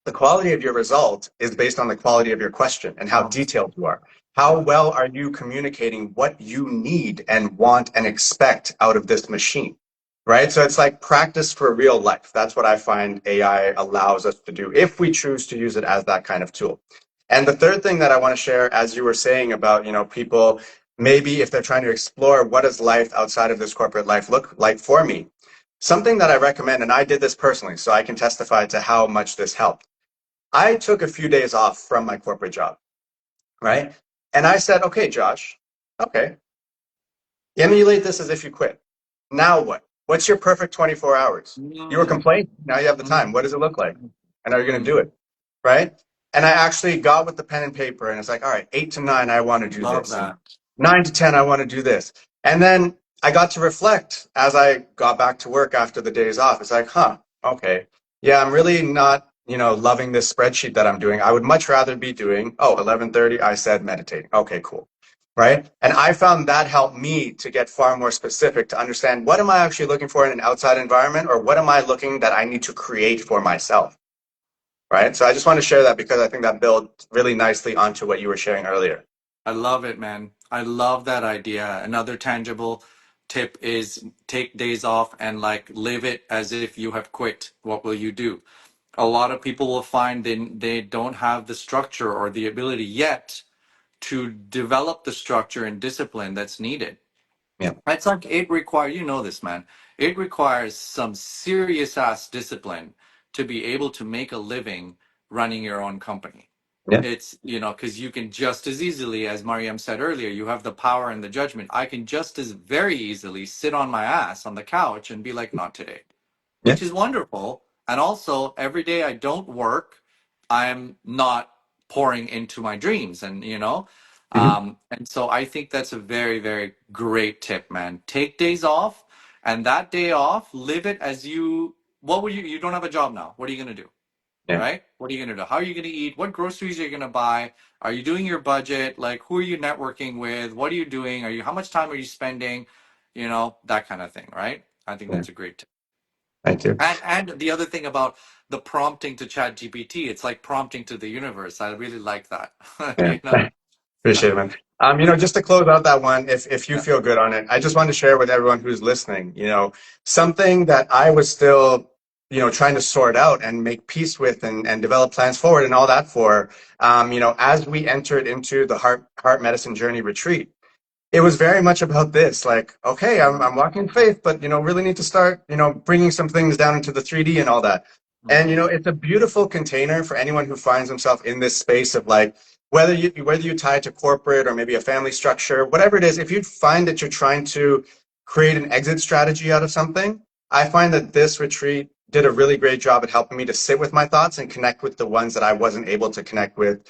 Speaker 1: The quality of your result is based on the quality of your question and how
Speaker 2: Um,
Speaker 1: detailed you are. How
Speaker 2: yeah.
Speaker 1: well are you communicating what you need and want and expect out of this machine? Right? So it's like practice for real life. That's what I find AI allows us to do if we choose to use it as that kind of tool. And the third thing that I want to share, as you were saying about, people maybe if they're trying to explore what does life outside of this corporate life look like for me, something that I recommend, and I did this personally, so I can testify to how much this helped. I took a few days off from my corporate job, right? And I said, okay, Josh, okay, emulate this as if you quit. Now what? What's your perfect 24 hours? You were
Speaker 2: Mm,
Speaker 1: complaining. Now you have the time. What does it
Speaker 2: mm,
Speaker 1: look like? And are you going to do
Speaker 2: mm.
Speaker 1: it? Right? And I actually got with the pen and paper and it's like, all right, 8 to 9, I want to do
Speaker 2: Love
Speaker 1: this. And
Speaker 2: that.
Speaker 1: 9 to 10, I want to do this. And then I got to reflect as I got back to work after the days off. It's like, okay. Yeah, I'm really not, loving this spreadsheet that I'm doing. I would much rather be doing, 11:30, I said meditating. Okay, cool. Right? And I found that helped me to get far more specific to understand what am I actually looking for in an outside environment or what am I looking that I need to create for myself. Right? So I just want to share that because I think that builds really nicely onto what you were sharing earlier.
Speaker 2: I love it, man. I love that idea. Another tangible tip is take days off and like live it as if you have quit. What will you do? A lot of people will find they don't have the structure or the ability yet to develop the structure and discipline that's needed.
Speaker 1: Yeah.
Speaker 2: It's like it requires, this, man. It requires some serious ass discipline to be able to make a living running your own company.
Speaker 1: Yeah.
Speaker 2: It's, because you can just as easily, as Mariam said earlier, you have the power and the judgment. I can just as very easily sit on my ass on the couch and be like, not today,
Speaker 1: Yeah.
Speaker 2: which is wonderful. And also, every day I don't work, I'm not pouring into my dreams.
Speaker 1: Hmm.
Speaker 2: And so I think that's a very, very great tip, man. Take days off, and that day off, live it as what would you don't have a job now. What are you going to do?
Speaker 1: Yeah.
Speaker 2: Right? What are you going to do? How are you going to eat? What groceries are you going to buy? Are you doing your budget? Like, who are you networking with? What are you doing? How much time are you spending? That kind of thing, right? I think
Speaker 1: Yeah.
Speaker 2: that's a great tip.
Speaker 1: Thank you.
Speaker 2: And the other thing about the prompting to Chat GPT, it's like prompting to the universe. I really like that.
Speaker 1: Yeah.
Speaker 2: you know?
Speaker 1: Appreciate it, man. Just to close out that one, if you
Speaker 2: Yeah.
Speaker 1: feel good on it, I just want to share with everyone who's listening, something that I was still, trying to sort out and make peace with and develop plans forward and all that for, as we entered into the heart medicine journey retreat, it was very much about this, like, okay, I'm walking in faith, but, really need to start, bringing some things down into the 3D and all that. And,
Speaker 2: Mm.
Speaker 1: it's a beautiful container for anyone who finds himself in this space of like, whether you tie it to corporate or maybe a family structure, whatever it is, if you find that you're trying to create an exit strategy out of something, I find that this retreat did a really great job at helping me to sit with my thoughts and connect with the ones that I wasn't able to connect with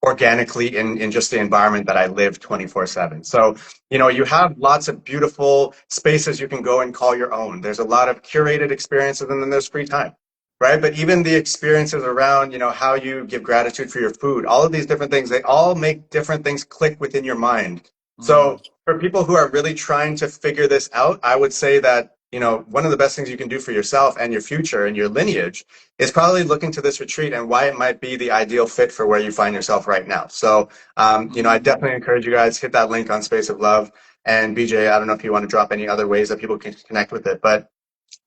Speaker 1: organically in just the environment that I live 24/7. So, you have lots of beautiful spaces you can go and call your own. There's a lot of curated experiences and then there's free time, right? But even the experiences around, how you give gratitude for your food, all of these different things, they all make different things click within your mind.
Speaker 2: Mm,
Speaker 1: So for people who are really trying to figure this out, I would say that, one of the best things you can do for yourself and your future and your lineage is probably look into this retreat and why it might be the ideal fit for where you find yourself right now. So, I
Speaker 2: mm.
Speaker 1: definitely encourage you guys hit that link on Space of Love. And BJ, I don't know if you want to drop any other ways that people can connect with it, but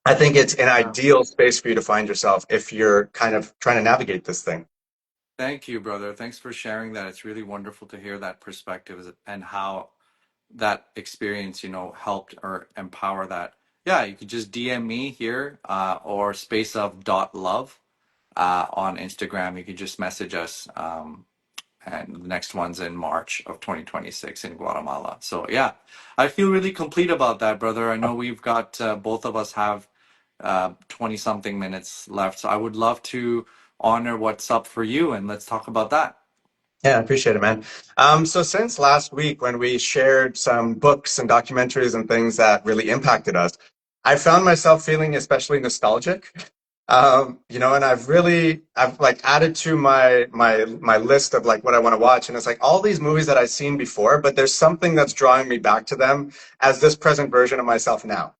Speaker 1: I think it's an
Speaker 2: Yeah.
Speaker 1: ideal space for you to find yourself if you're kind of trying to navigate this thing.
Speaker 2: Thank you, brother. Thanks for sharing that. It's really wonderful to hear that perspective and how that experience, helped or empower that. Yeah, you could just DM me here or space of dot love on Instagram. You could just message us. And the next one's in March of 2026 in Guatemala. So yeah, I feel really complete about that, brother. I know we've got both of us have 20 something minutes left. So I would love to honor what's up for you and let's talk about that.
Speaker 1: Yeah, I appreciate it, man. So since last week when we shared some books and documentaries and things that really impacted us, I found myself feeling especially nostalgic. And I've like added to my list of like what I want to watch, and it's like all these movies that I've seen before, but there's something that's drawing me back to them as this present version of myself now.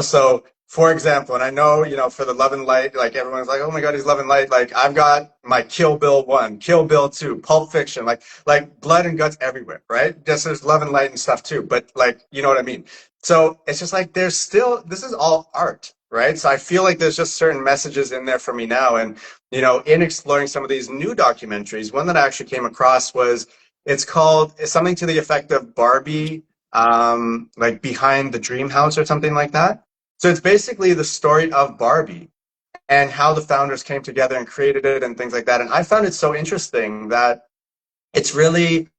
Speaker 1: So for example, and I know, for the Love and Light, like everyone's like, oh my God, he's Love and Light. Like I've got my Kill Bill 1, Kill Bill 2, Pulp Fiction, like blood and guts everywhere, right? Just there's Love and Light and stuff too, but like, you know what I mean? So it's just like there's still, this is all art, right? So I feel like there's just certain messages in there for me now. And, in exploring some of these new documentaries, one that I actually came across was, it's something to the effect of Barbie, like Behind the Dream House or something like that. So it's basically the story of Barbie and how the founders came together and created it and things like that. And I found it so interesting that it's really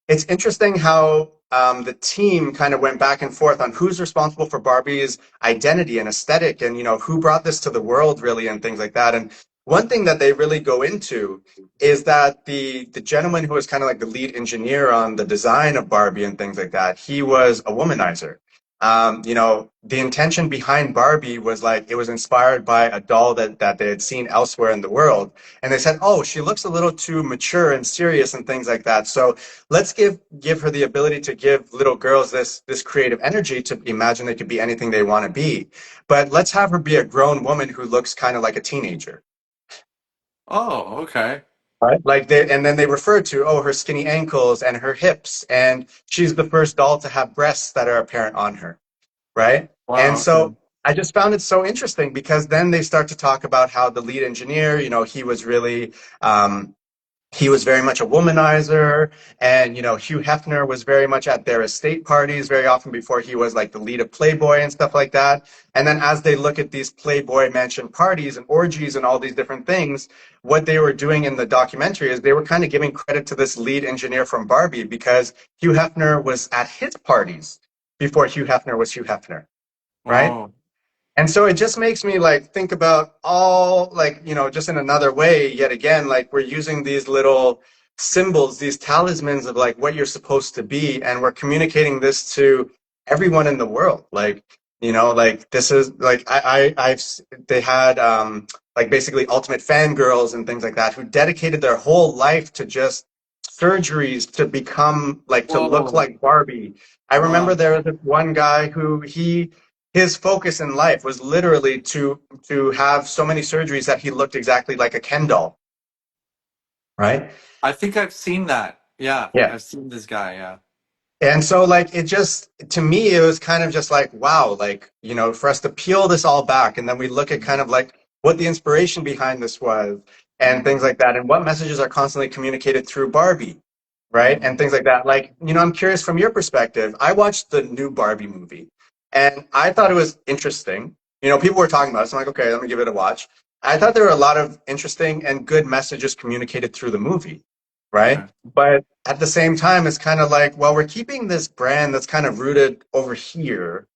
Speaker 1: it's interesting how the team kind of went back and forth on who's responsible for Barbie's identity and aesthetic, and who brought this to the world really, and things like that. And one thing that they really go into is that the gentleman who was kind of like the lead engineer on the design of Barbie and things like that, he was a womanizer. The intention behind Barbie was like it was inspired by a doll that they had seen elsewhere in the world, and they said, "Oh, she looks a little too mature and serious and things like that." So let's give her the ability to give little girls this creative energy to imagine they could be anything they want to be, but let's have her be a grown woman who looks kind of like a teenager,
Speaker 2: Oh, okay.
Speaker 1: right? And then they refer to, oh, her skinny ankles and her hips, and she's the first doll to have breasts that are apparent on her, right? And
Speaker 2: Wow, okay.
Speaker 1: so I just found it so interesting because then they start to talk about how the lead engineer, um, he was very much a womanizer, and Hugh Hefner was very much at their estate parties very often before he was like the lead of Playboy and stuff like that. And then as they look at these Playboy mansion parties and orgies and all these different things, what they were doing in the documentary is they were kind of giving credit to this lead engineer from Barbie because Hugh Hefner was at his parties before Hugh Hefner was Hugh Hefner, right?
Speaker 2: Oh,
Speaker 1: And so it just makes me like think about all like, just in another way, yet again, like we're using these little symbols, these talismans of like what you're supposed to be, and we're communicating this to everyone in the world. Like, like this is like they had like basically ultimate fangirls and things like that who dedicated their whole life to just surgeries to become like to look
Speaker 2: whoa,
Speaker 1: like Barbie. I remember
Speaker 2: wow.
Speaker 1: there was this one guy who his focus in life was literally to have so many surgeries that he looked exactly like a Ken doll, right?
Speaker 2: I think I've seen that. Yeah,
Speaker 1: Yeah.
Speaker 2: I've seen this guy. Yeah.
Speaker 1: And so like it just to me it was kind of just like wow, like, for us to peel this all back and then we look at kind of like what the inspiration behind this was and things
Speaker 2: Mm-hmm.
Speaker 1: like that and what messages are constantly communicated through Barbie, right? And things like that. Like, I'm curious from your perspective. I watched the new Barbie movie and I thought it was interesting. People were talking about it, so I'm like, okay, let me give it a watch. I thought there were a lot of interesting and good messages communicated through the movie, right?
Speaker 2: Okay.
Speaker 1: But at the same time, it's kind of like, well, we're keeping this brand that's kind of rooted over here.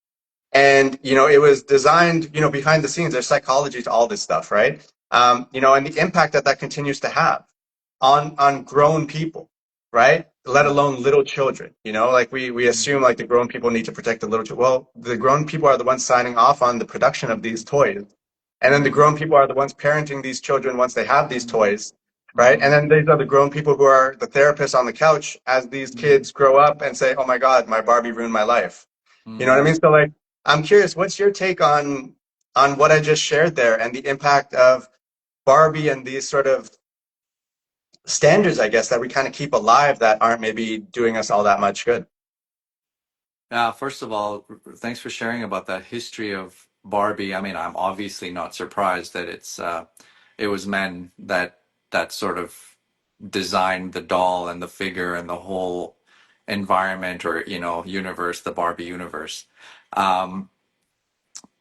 Speaker 1: And, it was designed, behind the scenes, there's psychology to all this stuff, right? And the impact that that continues to have on grown people, right? Let
Speaker 2: Mm,
Speaker 1: alone little children, like we assume like the grown people need to protect the little children. Well, the grown people are the ones signing off on the production of these toys. And then the
Speaker 2: mm,
Speaker 1: grown people are the ones parenting these children once they have these
Speaker 2: mm,
Speaker 1: toys, right? And
Speaker 2: mm,
Speaker 1: then these are the grown people who are the therapists on the couch as these
Speaker 2: mm,
Speaker 1: kids grow up and say, "Oh my God, my Barbie ruined my life." You know what I
Speaker 2: mm.
Speaker 1: mean? So like, I'm curious, what's your take on what I just shared there and the impact of Barbie and these sort of standards, I guess, that we kind of keep alive that aren't maybe doing us all that much good.
Speaker 2: First of all, thanks for sharing about that history of Barbie. I mean, I'm obviously not surprised that it was men that sort of designed the doll and the figure and the whole environment or universe, the Barbie universe. Um,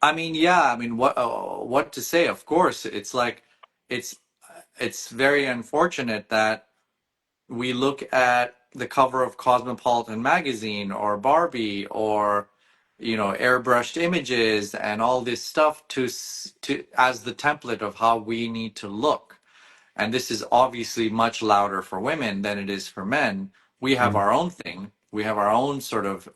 Speaker 2: I mean, yeah, I mean, what to say? Of course, it's like it's it's very unfortunate that we look at the cover of Cosmopolitan magazine or Barbie or airbrushed images and all this stuff to as the template of how we need to look. And this is obviously much louder for women than it is for men. We have
Speaker 1: Mm.
Speaker 2: our own thing. We have our own sort of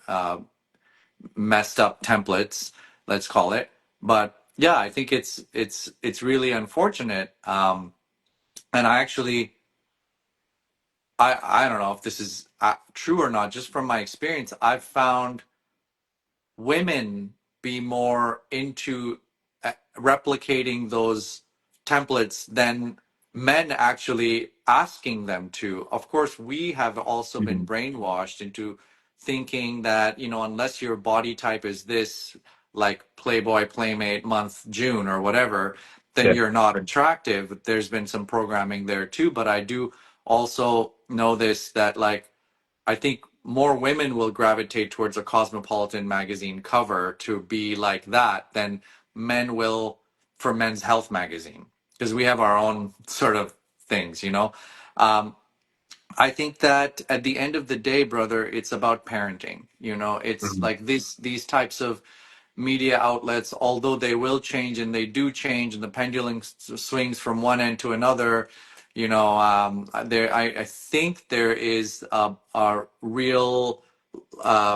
Speaker 2: messed up templates, let's call it. But yeah, I think it's really unfortunate. And I don't know if this is true or not. Just from my experience, I've found women be more into replicating those templates than men actually asking them to. Of course, we have also been
Speaker 1: Mhm.
Speaker 2: brainwashed into thinking that, unless your body type is this, like Playboy, Playmate, month, June, or whatever, then
Speaker 1: Yeah.
Speaker 2: you're not attractive. There's been some programming there too, but I do also know this that, like, I think more women will gravitate towards a Cosmopolitan magazine cover to be like that than men will for Men's Health magazine because we have our own sort of things. Um, I think that at the end of the day, brother, it's about parenting. It's
Speaker 1: Mhm.
Speaker 2: like these types of media outlets, although they will change and they do change, and the pendulum swings from one end to another. I think there is a real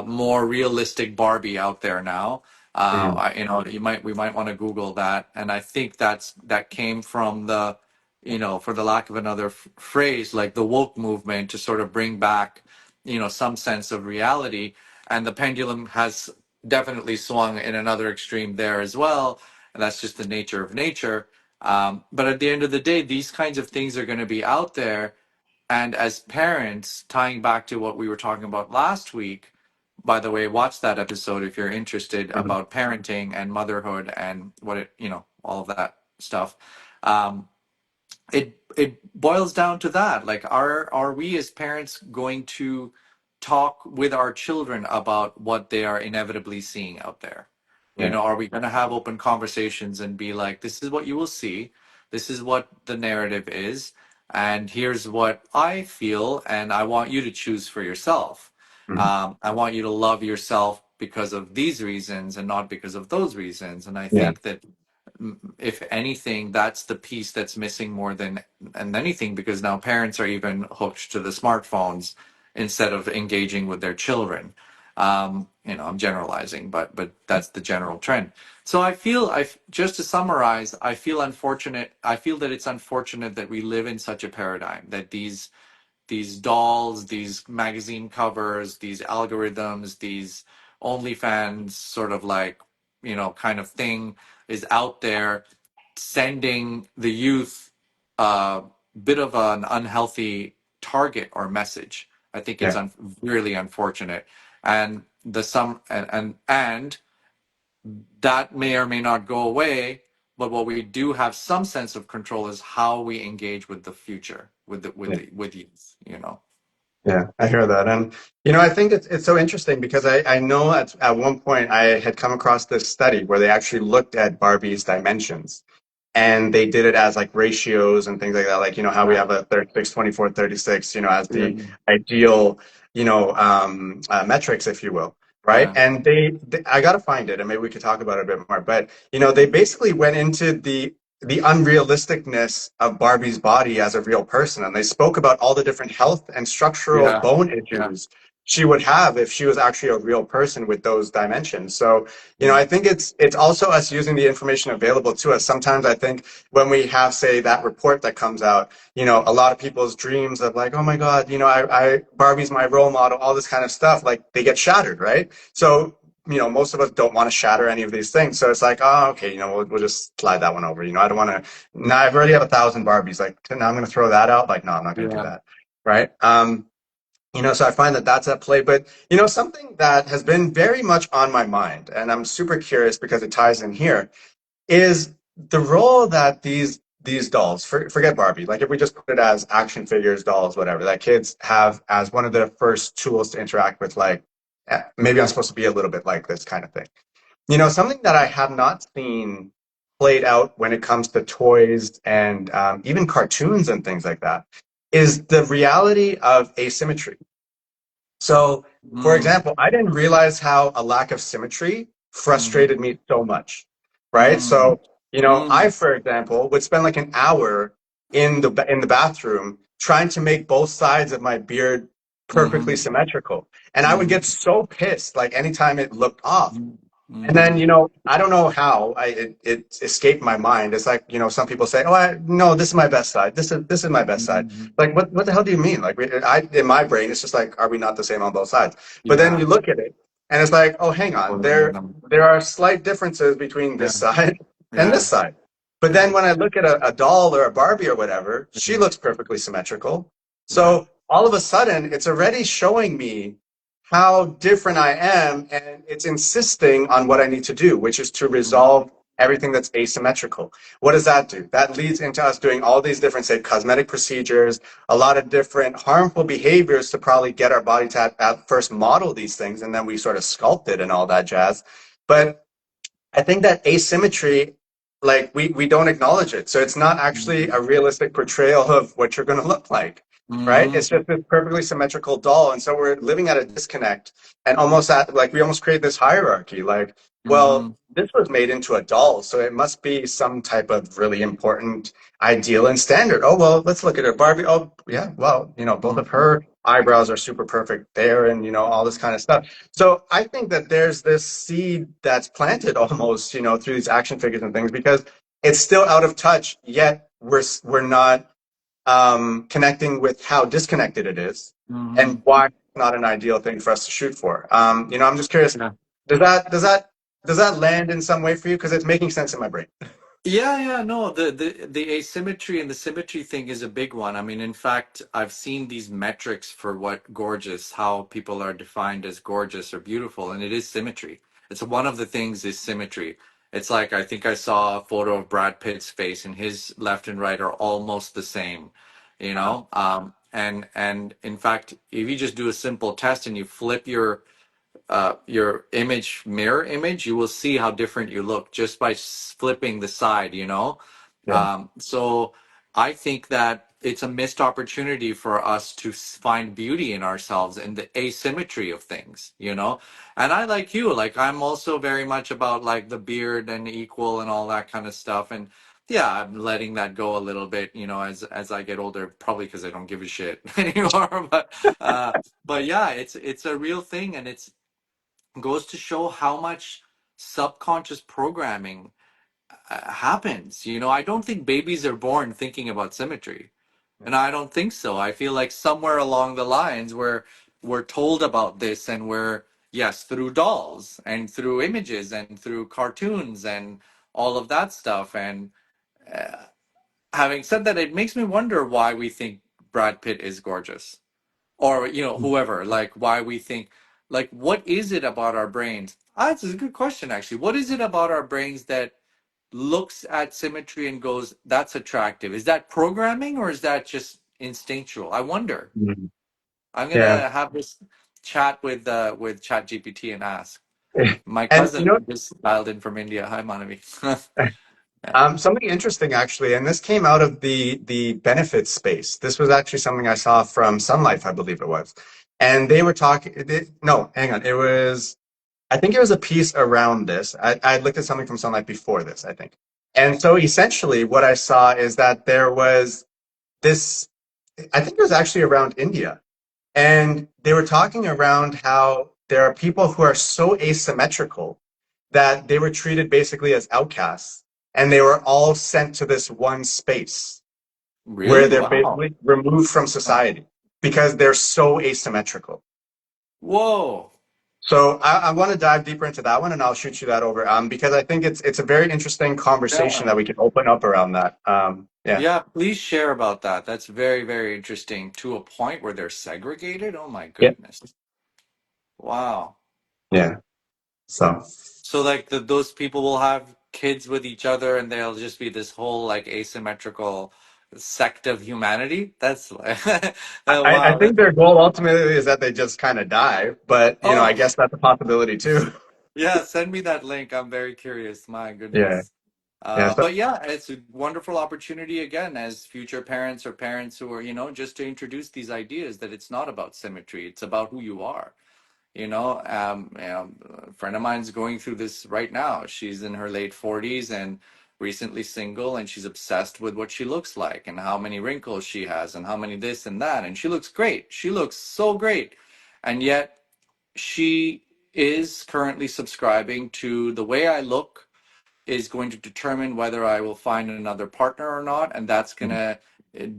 Speaker 2: more realistic Barbie out there now.
Speaker 1: Mhm.
Speaker 2: We might want to Google that, and I think that came from for the lack of another phrase, like the woke movement to sort of bring back, some sense of reality, and the pendulum has definitely swung in another extreme there as well, and that's just the nature of nature. But at the end of the day, these kinds of things are going to be out there, and as parents, tying back to what we were talking about last week, by the way, watch that episode if you're interested
Speaker 1: Mhm.
Speaker 2: about parenting and motherhood and all of that stuff. Um, it boils down to that. Like, are we as parents going to talk with our children about what they are inevitably seeing out there?
Speaker 1: Yeah.
Speaker 2: Are we going to have open conversations and be like, this is what you will see, this is what the narrative is, and here's what I feel, and I want you to choose for yourself.
Speaker 1: Mhm.
Speaker 2: I want you to love yourself because of these reasons and not because of those reasons. And I
Speaker 1: Yeah.
Speaker 2: think that, if anything, that's the piece that's missing more than anything, because now parents are even hooked to the smartphones instead of engaging with their children. I'm generalizing, but that's the general trend. So just to summarize, I feel that it's unfortunate that we live in such a paradigm that these dolls, these magazine covers, these algorithms, these OnlyFans sort of like, kind of thing is out there, sending the youth a bit of an unhealthy target or message. I think it's
Speaker 1: Yeah.
Speaker 2: really unfortunate. And and that may or may not go away, but what we do have some sense of control is how we engage with the future,
Speaker 1: Yeah.
Speaker 2: with youth.
Speaker 1: Yeah, I hear that. And I think it's so interesting because I know at one point I had come across this study where they actually looked at Barbie's dimensions. and they did it as like ratios and things like that. Like, how we
Speaker 2: Yeah.
Speaker 1: have a 36, 24, 36, as
Speaker 2: Yeah.
Speaker 1: the ideal, metrics, if you will. Right.
Speaker 2: Yeah.
Speaker 1: And I got to find it and maybe we could talk about it a bit more. But, they basically went into the unrealisticness of Barbie's body as a real person. And they spoke about all the different health and structural
Speaker 2: Yeah.
Speaker 1: bone
Speaker 2: Yeah.
Speaker 1: issues she would have if she was actually a real person with those dimensions. So,
Speaker 2: Mm.
Speaker 1: I think it's also us using the information available to us. Sometimes I think when we have, say, that report that comes out, a lot of people's dreams of like, oh my God, I Barbie's my role model, all this kind of stuff, like they get shattered, right? So most of us don't want to shatter any of these things. So it's like, oh, okay, we'll just slide that one over. I don't want to. Now I've already have 1,000 Barbies. Like now I'm going to throw that out. Like no, I'm not going to do
Speaker 2: Yeah.
Speaker 1: that. Right. So I find that that's at play. But something that has been very much on my mind, and I'm super curious because it ties in here, is the role that these dolls, forget Barbie, like if we just put it as action figures, dolls, whatever, that kids have as one of their first tools to interact with, like maybe I'm supposed to be a little bit like this kind of thing. Something that I have not seen played out when it comes to toys and even cartoons and things like that is the reality of asymmetry. So, for
Speaker 2: Mm.
Speaker 1: example, I didn't realize how a lack of symmetry
Speaker 2: Mm.
Speaker 1: frustrated me so much, right?
Speaker 2: Mm.
Speaker 1: So, I,
Speaker 2: Mm.
Speaker 1: for example, would spend like an hour in the bathroom trying to make both sides of my beard perfectly
Speaker 2: Mm.
Speaker 1: symmetrical. And I would
Speaker 2: Mm.
Speaker 1: get so pissed like anytime it looked off.
Speaker 2: Mm.
Speaker 1: And then,
Speaker 2: Mm.
Speaker 1: I don't know how it escaped my mind. It's like, some people say, "Oh, no, this is my best side. This is my best side."
Speaker 2: Mm.
Speaker 1: Like, what the hell do you mean? Like, in my brain, it's just like, are we not the same on both sides? But then
Speaker 2: Yeah.
Speaker 1: you look at it, and it's like, oh, hang on,
Speaker 2: Totally random.
Speaker 1: there are slight differences between this
Speaker 2: Yeah.
Speaker 1: side and this
Speaker 2: Yeah.
Speaker 1: side. But then
Speaker 2: Yeah.
Speaker 1: when I look at a doll or a Barbie or whatever, she
Speaker 2: Yeah.
Speaker 1: looks perfectly symmetrical.
Speaker 2: Yeah.
Speaker 1: So all of a sudden, it's already showing me how different I am, and it's insisting on what I need to do, which is to
Speaker 2: Mm.
Speaker 1: resolve everything that's asymmetrical. What does that do? That leads into us doing all these different, say, cosmetic procedures, a lot of different harmful behaviors to probably get our body to at first model these things, and then we sort of sculpt it and all that jazz. But I think that asymmetry, like we don't acknowledge it. So it's not actually
Speaker 2: Mm.
Speaker 1: a realistic portrayal of what you're going to look like, right? It's
Speaker 2: Mm.
Speaker 1: just this perfectly symmetrical doll. And so we're living at a disconnect and almost at like we almost create this hierarchy. Like, well,
Speaker 2: Mm.
Speaker 1: this was made into a doll, so it must be some type of really important ideal and standard. Oh, well, let's look at her. Barbie. Oh, yeah, well, both of
Speaker 2: Mm.
Speaker 1: her eyebrows are super perfect there and, all this kind of stuff. So I think that there's this seed that's planted almost, through these action figures and things because it's still out of touch, yet we're not connecting with how disconnected it is and
Speaker 2: Mm.
Speaker 1: why it's not an ideal thing for us to shoot for. I'm just curious,
Speaker 2: Yeah.
Speaker 1: does that land in some way for you? Because it's making sense in my brain.
Speaker 2: Yeah, yeah, no, the asymmetry and the symmetry thing is a big one. I mean, in fact, I've seen these metrics for what gorgeous, how people are defined as gorgeous or beautiful, and it is symmetry. It's one of the things is symmetry. It's like I think I saw a photo of Brad Pitt's face, and his left and right are almost the same, you
Speaker 1: Uh,
Speaker 2: know? And in fact, if you just do a simple test and you flip your image mirror image, you will see how different you look just by flipping the side, you know?
Speaker 1: yeah.
Speaker 2: So I think that it's a missed opportunity for us to find beauty in ourselves and the asymmetry of things, you know? And I like you, like I'm also very much about like the beard and equal and all that kind of stuff. And yeah, I'm letting that go a little bit, you know, as I get older, probably because I don't give a shit anymore. But yeah, it's a real thing, and it's goes to show how much subconscious programming happens. You know, I don't think babies are born thinking about symmetry. And I don't think so. I feel like somewhere along the lines where we're told about this and we're, yes, through dolls and through images and through cartoons and all of that stuff. And uh, having said that, it makes me wonder why we think Brad Pitt is gorgeous or whoever, like why we think, like what is it about our brains, that's a good question actually. What is it about our brains that looks at symmetry and goes, that's attractive? Is that programming or is that just instinctual? I wonder.
Speaker 1: Mhm.
Speaker 2: I'm
Speaker 1: Yeah.
Speaker 2: gonna have this chat with chat gpt and ask my
Speaker 1: And
Speaker 2: cousin just dialed in from India. Hi, Manavi. Yeah.
Speaker 1: Something interesting actually, and this came out of the benefits space. This was actually something I saw from Sun Life, I believe it was. And they were talking, no, hang on. It was, I think it was a piece around this. I looked at something from Sun Life before this, I think. And so essentially what I saw is that there was this, I think it was actually around India. And they were talking around how there are people who are so asymmetrical that they were treated basically as outcasts. And they were all sent to this one space where
Speaker 2: Really?
Speaker 1: they're
Speaker 2: Wow.
Speaker 1: basically removed from society because they're so asymmetrical.
Speaker 2: Whoa.
Speaker 1: So I want to dive deeper into that one, and I'll shoot you that over because I think it's a very interesting conversation
Speaker 2: Yeah.
Speaker 1: that we can open up around that. Yeah,
Speaker 2: Yeah, please share about that. That's very, very interesting to a point where they're segregated. Oh my
Speaker 1: yeah,
Speaker 2: goodness. Wow.
Speaker 1: yeah. So
Speaker 2: So like those people will have kids with each other and they'll just be this whole like asymmetrical sect of humanity. That's like
Speaker 1: I
Speaker 2: wow.
Speaker 1: think their goal ultimately is that they just kind of die, but I
Speaker 2: Oh,
Speaker 1: guess that's a possibility too.
Speaker 2: yeah, send me that link. I'm very curious. My
Speaker 1: Yeah,
Speaker 2: goodness.
Speaker 1: yeah. So
Speaker 2: But yeah, it's a wonderful opportunity again as future parents or parents who are, just to introduce these ideas that it's not about symmetry, it's about who you are. A friend of mine's going through this right now. She's in her late 40s and recently single, and she's obsessed with what she looks like and how many wrinkles she has and how many this and that. And she looks great. She looks so great. And yet she is currently subscribing to the way I look is going to determine whether I will find another partner or not, and that's going to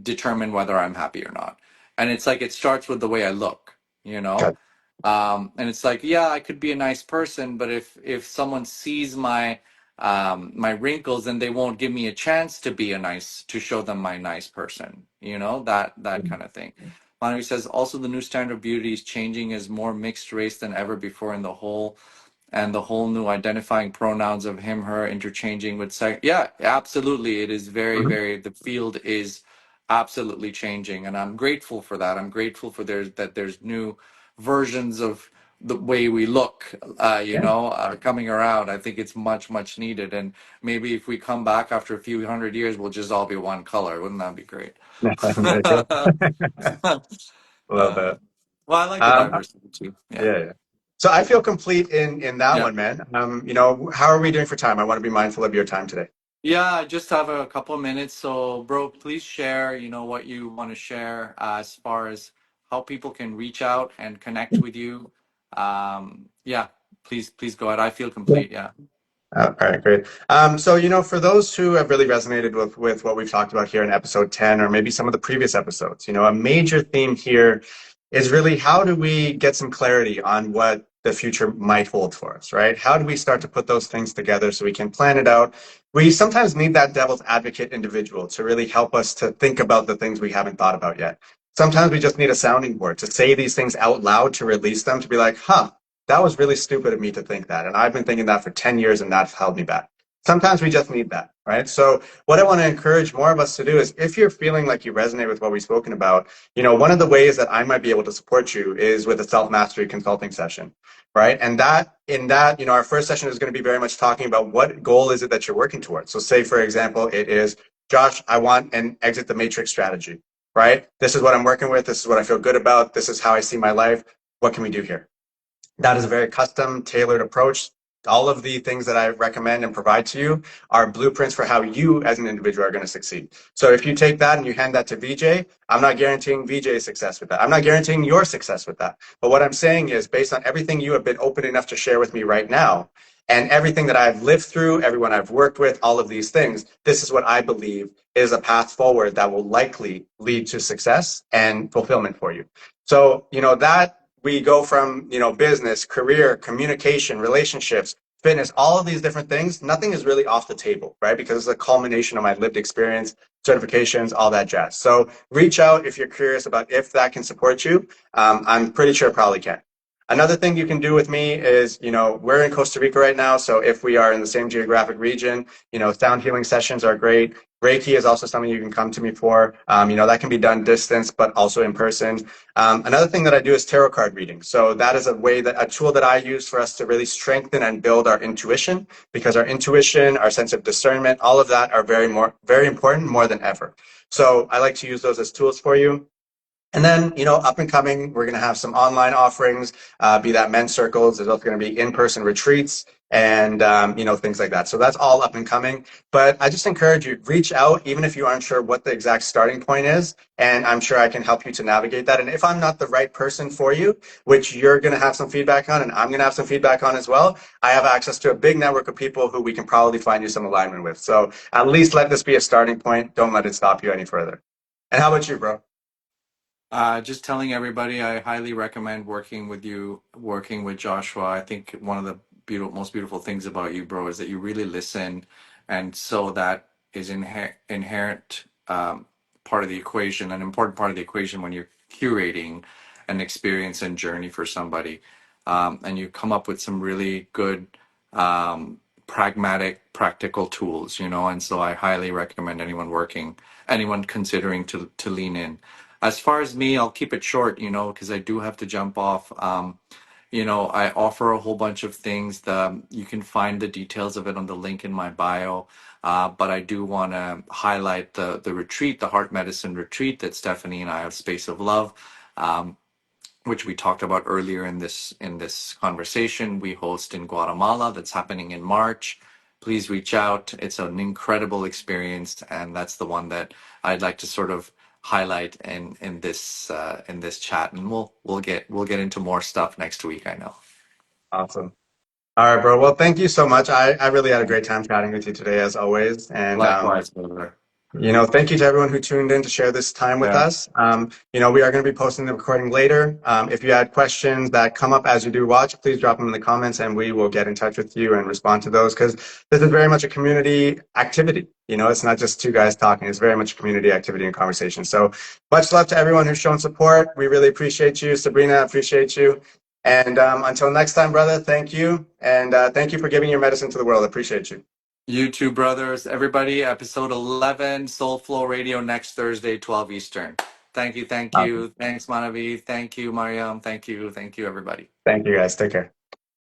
Speaker 2: determine whether I'm happy or not. And it's like it starts with the way I look, you know?
Speaker 1: okay.
Speaker 2: And it's like, yeah, I could be a nice person, but if someone sees my wrinkles, then they won't give me a chance to show them my nice person, that kind of thing. Manu says also the new standard of beauty is changing as more mixed race than ever before in the whole new identifying pronouns of him, her interchanging with sex. Yeah, absolutely. It is very,
Speaker 1: Mhm.
Speaker 2: very, the field is absolutely changing. And I'm grateful for that. I'm grateful for there's new versions of the way we look,
Speaker 1: Yeah,
Speaker 2: coming around. I think it's much, much needed. And maybe if we come back after a few hundred years, we'll just all be one color. Wouldn't that be great?
Speaker 1: there you go. Love
Speaker 2: uh,
Speaker 1: that.
Speaker 2: well, I like the
Speaker 1: Um,
Speaker 2: diversity too. Yeah.
Speaker 1: yeah, yeah. So I feel complete in that
Speaker 2: Yeah.
Speaker 1: one, man. How are we doing for time? I want to be mindful of your time today.
Speaker 2: Yeah, I just have a couple of minutes. So, bro, please share, what you want to share as far as how people can reach out and connect with you. Yeah, please go ahead. I feel complete. Yeah.
Speaker 1: All right, great. So, for those who have really resonated with what we've talked about here in episode 10, or maybe some of the previous episodes, a major theme here is really how do we get some clarity on what the future might hold for us, right? How do we start to put those things together so we can plan it out? We sometimes need that devil's advocate individual to really help us to think about the things we haven't thought about yet. Sometimes we just need a sounding board to say these things out loud, to release them, to be like, huh, that was really stupid of me to think that. And I've been thinking that for 10 years and that's held me back. Sometimes we just need that, right? So what I want to encourage more of us to do is if you're feeling like you resonate with what we've spoken about, one of the ways that I might be able to support you is with a self-mastery consulting session, right? And in that, our first session is going to be very much talking about what goal is it that you're working towards. So say, for example, it is, Josh, I want an exit the matrix strategy, right? This is what I'm working with. This is what I feel good about. This is how I see my life. What can we do here? That is a very custom, tailored approach. All of the things that I recommend and provide to you are blueprints for how you as an individual are going to succeed. So if you take that and you hand that to VJ, I'm not guaranteeing VJ's success with that. I'm not guaranteeing your success with that. But what I'm saying is based on everything you have been open enough to share with me right now, and everything that I've lived through, everyone I've worked with, all of these things, this is what I believe is a path forward that will likely lead to success and fulfillment for you. So, that we go from, business, career, communication, relationships, fitness, all of these different things, nothing is really off the table, right? Because it's a culmination of my lived experience, certifications, all that jazz. So reach out if you're curious about if that can support you. I'm pretty sure it probably can. Another thing you can do with me is, we're in Costa Rica right now. So if we are in the same geographic region, sound healing sessions are great. Reiki is also something you can come to me for. That can be done distance, but also in person. Another thing that I do is tarot card reading. So that is a tool that I use for us to really strengthen and build our intuition, because our intuition, our sense of discernment, all of that are very important more than ever. So I like to use those as tools for you. And then, up and coming, we're going to have some online offerings, be that men's circles. There's also going to be in-person retreats and, things like that. So that's all up and coming. But I just encourage you, reach out, even if you aren't sure what the exact starting point is. And I'm sure I can help you to navigate that. And if I'm not the right person for you, which you're going to have some feedback on, and I'm going to have some feedback on as well, I have access to a big network of people who we can probably find you some alignment with. So at least let this be a starting point. Don't let it stop you any further. And how about you, bro?
Speaker 2: Just telling everybody, I highly recommend working with you, working with Joshua. I think one of the most beautiful things about you, bro, is that you really listen, and so that is inherent part of the equation, an important part of the equation when you're curating an experience and journey for somebody, and you come up with some really good, pragmatic, practical tools, and so I highly recommend anyone considering to lean in. As far as me, I'll keep it short, because I do have to jump off. I offer a whole bunch of things. You can find the details of it on the link in my bio. But I do want to highlight the retreat, the heart medicine retreat that Stephanie and I have, Space of Love. Which we talked about earlier in this conversation, we host in Guatemala. That's happening in March. Please reach out. It's an incredible experience, and that's the one that I'd like to sort of highlight in this chat. And we'll get into more stuff next week, I know.
Speaker 1: Awesome. All right, bro. Well, thank you so much. I really had a great time chatting with you today, as always. And,
Speaker 2: Likewise, brother.
Speaker 1: thank you to everyone who tuned in to share this time with
Speaker 2: Yeah.
Speaker 1: us. We are going to be posting the recording later. If you had questions that come up as you do watch, please drop them in the comments and we will get in touch with you and respond to those, because this is very much a community activity. It's not just two guys talking. It's very much a community activity and conversation. So much love to everyone who's shown support. We really appreciate you. Sabrina, appreciate you. And until next time, brother, thank you. And thank you for giving your medicine to the world. Appreciate you.
Speaker 2: You too, brothers. Everybody, episode 11, Soul Flow Radio, next Thursday, 12 Eastern. Thank you. Thank
Speaker 1: Awesome.
Speaker 2: you. Thanks, Manavi. Thank you, Mariam. Thank you. Thank you, everybody.
Speaker 1: Thank you, guys. Take care.